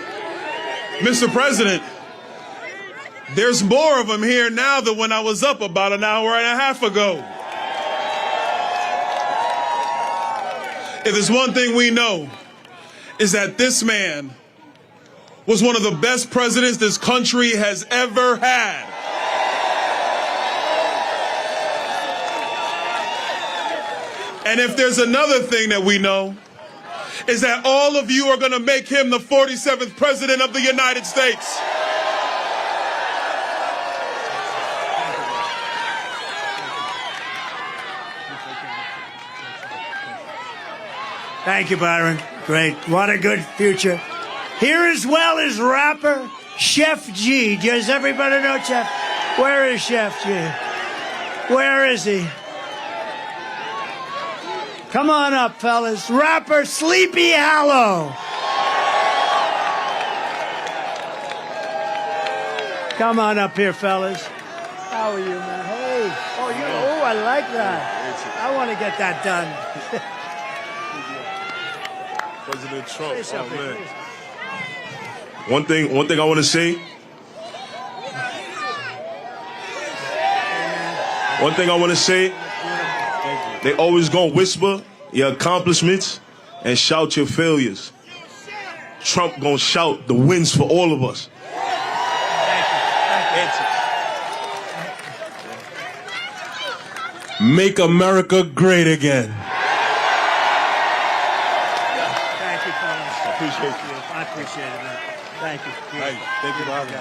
Mr. President, there's more of them here now than when I was up about an hour and a half ago. If there's one thing we know, is that this man was one of the best presidents this country has ever had. And if there's another thing that we know, is that all of you are going to make him the 47th president of the United States. Thank you, Byron. Great. What a good future. Here as well as rapper Chef G. Does everybody know Chef? Where is Chef G? Where is he? Come on up, fellas. Rapper Sleepy Hollow. Come on up here, fellas. How are you, man? Hey. Oh, I like that. I want to get that done. President Trump. Oh, man. One thing I want to say. One thing I want to say. They always gonna whisper your accomplishments and shout your failures. Trump gonna shout the wins for all of us. Make America great again. Thank you, fellas. I appreciate it, man. Thank you. Thank you, Bobby.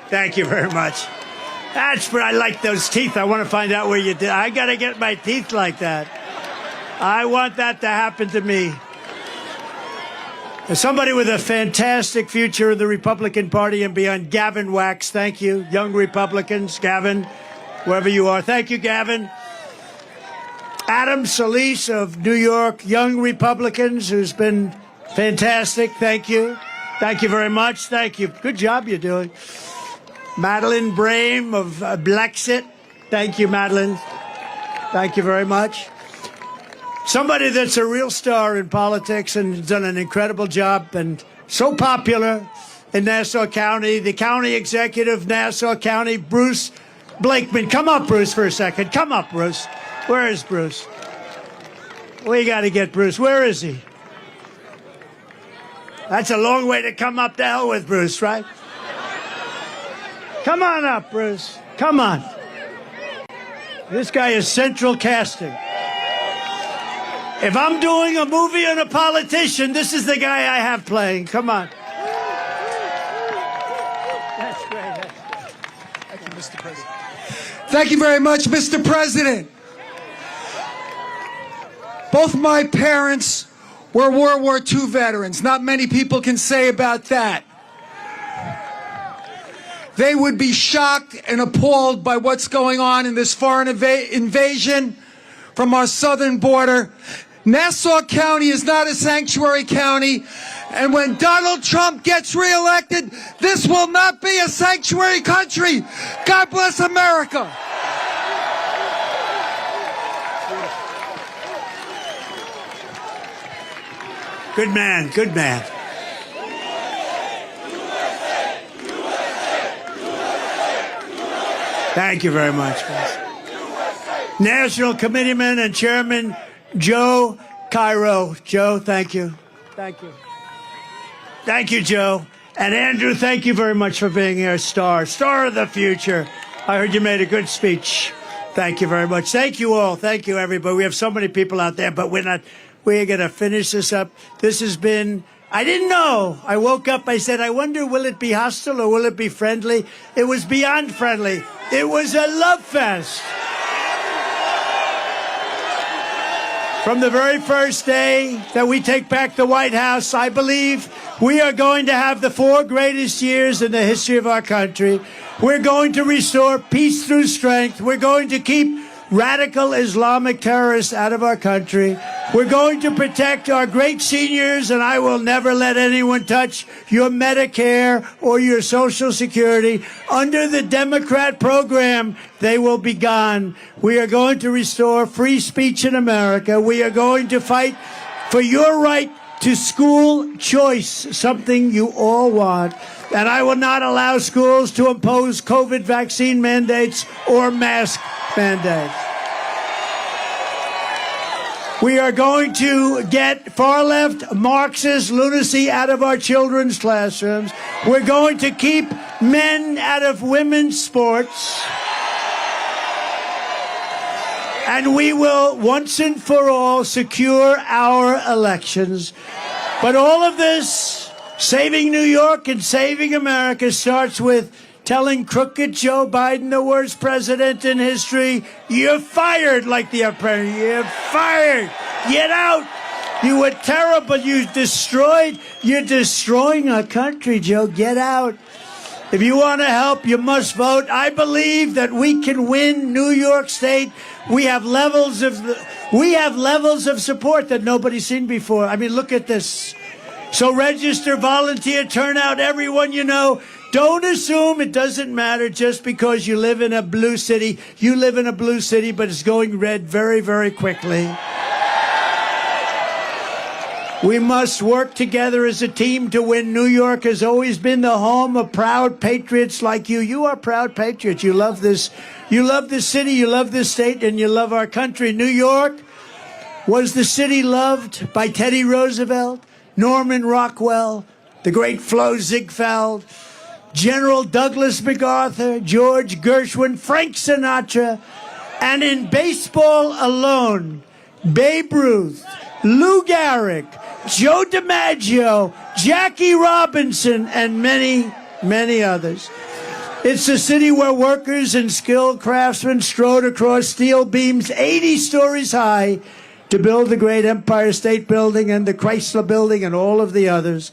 Thank you very much. That's where I like those teeth. I want to find out where you did. I got to get my teeth like that. I want that to happen to me. As somebody with a fantastic future in the Republican Party and beyond, Gavin Wax, thank you. Young Republicans, Gavin, wherever you are. Thank you, Gavin. Adam Solis of New York, Young Republicans, who's been fantastic. Thank you. Thank you very much. Thank you. Good job you're doing. Madeline Brame of Blexit. Thank you, Madeline. Thank you very much. Somebody that's a real star in politics and done an incredible job and so popular in Nassau County, the county executive, Nassau County, Bruce Blakeman. Come up, Bruce, for a second. Come up, Bruce. Where is Bruce? We got to get Bruce. Where is he? That's a long way to come up to hell with Bruce, right? Come on up, Bruce. Come on. This guy is central casting. If I'm doing a movie on a politician, this is the guy I have playing. Come on. That's great. Thank you, Mr. President. Thank you very much, Mr. President. Both my parents were World War II veterans. Not many people can say about that. They would be shocked and appalled by what's going on in this foreign invasion from our southern border. Nassau County is not a sanctuary county, and when Donald Trump gets reelected, this will not be a sanctuary country. God bless America. Good man, good man. Thank you very much, guys. National Committeeman and Chairman Joe Cairo. Joe, thank you. Thank you. Thank you, Joe. And Andrew, thank you very much for being here. Star of the future. I heard you made a good speech. Thank you very much. Thank you all. Thank you, everybody. We have so many people out there, but we're going to finish this up. This has been, I didn't know. I woke up, I said, I wonder, will it be hostile or will it be friendly? It was beyond friendly. It was a love fest. From the very first day that we take back the White House, I believe we are going to have the 4 greatest years in the history of our country. We're going to restore peace through strength. We're going to keep radical Islamic terrorists out of our country. We're going to protect our great seniors, and I will never let anyone touch your Medicare or your Social Security. Under the Democrat program, they will be gone. We are going to restore free speech in America. We are going to fight for your right to school choice, something you all want. And I will not allow schools to impose COVID vaccine mandates or mask mandates. We are going to get far-left Marxist lunacy out of our children's classrooms. We're going to keep men out of women's sports. And we will, once and for all, secure our elections. But all of this, saving New York and saving America, starts with telling crooked Joe Biden, the worst president in history, you're fired, like the apprentice. You're fired. Get out. You were terrible. You're destroying our country, Joe. Get out. If you want to help, you must vote. I believe that we can win New York State. We have levels of support that nobody's seen before. I mean, look at this. So register, volunteer, turn out everyone you know. Don't assume it doesn't matter just because you live in a blue city. You live in a blue city, but it's going red very, very quickly. We must work together as a team to win. New York has always been the home of proud patriots like you. You are proud patriots. You love this. You love this city. You love this state, and you love our country. New York was the city loved by Teddy Roosevelt, Norman Rockwell, the great Flo Ziegfeld, General Douglas MacArthur, George Gershwin, Frank Sinatra, and in baseball alone, Babe Ruth, Lou Gehrig, Joe DiMaggio, Jackie Robinson, and many, many others. It's a city where workers and skilled craftsmen strode across steel beams 80 stories high to build the great Empire State Building and the Chrysler Building and all of the others.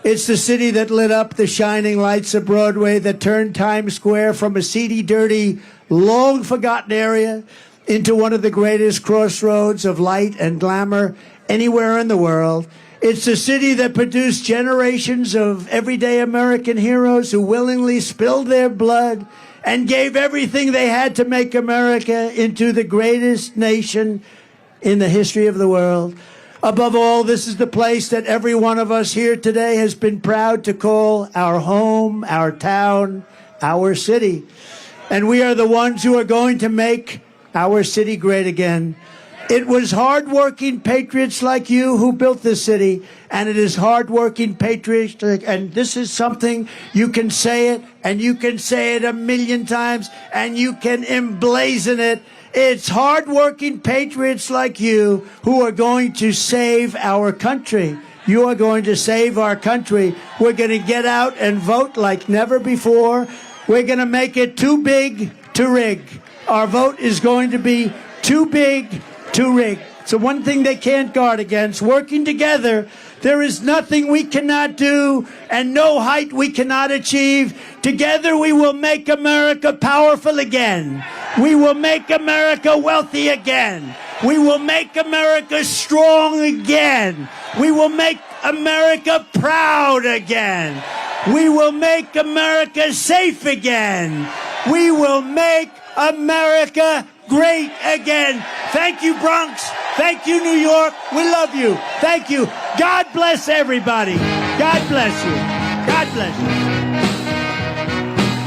It's the city that lit up the shining lights of Broadway, that turned Times Square from a seedy, dirty, long-forgotten area into one of the greatest crossroads of light and glamour anywhere in the world. It's the city that produced generations of everyday American heroes who willingly spilled their blood and gave everything they had to make America into the greatest nation in the history of the world. Above all, this is the place that every one of us here today has been proud to call our home, our town, our city. And we are the ones who are going to make our city great again. It was hardworking patriots like you who built this city, and it is hardworking patriots, and this is something you can say it, and you can say it 1,000,000 times, and you can emblazon it. It's hardworking patriots like you who are going to save our country. You are going to save our country. We're going to get out and vote like never before. We're going to make it too big to rig. Our vote is going to be too big to rig. So one thing they can't guard against, working together, there is nothing we cannot do and no height we cannot achieve. Together we will make America powerful again. We will make America wealthy again. We will make America strong again. We will make America proud again. We will make America safe again. We will make America great again. Thank you, Bronx. Thank you, New York. We love you. Thank you. God bless everybody. God bless you. God bless you.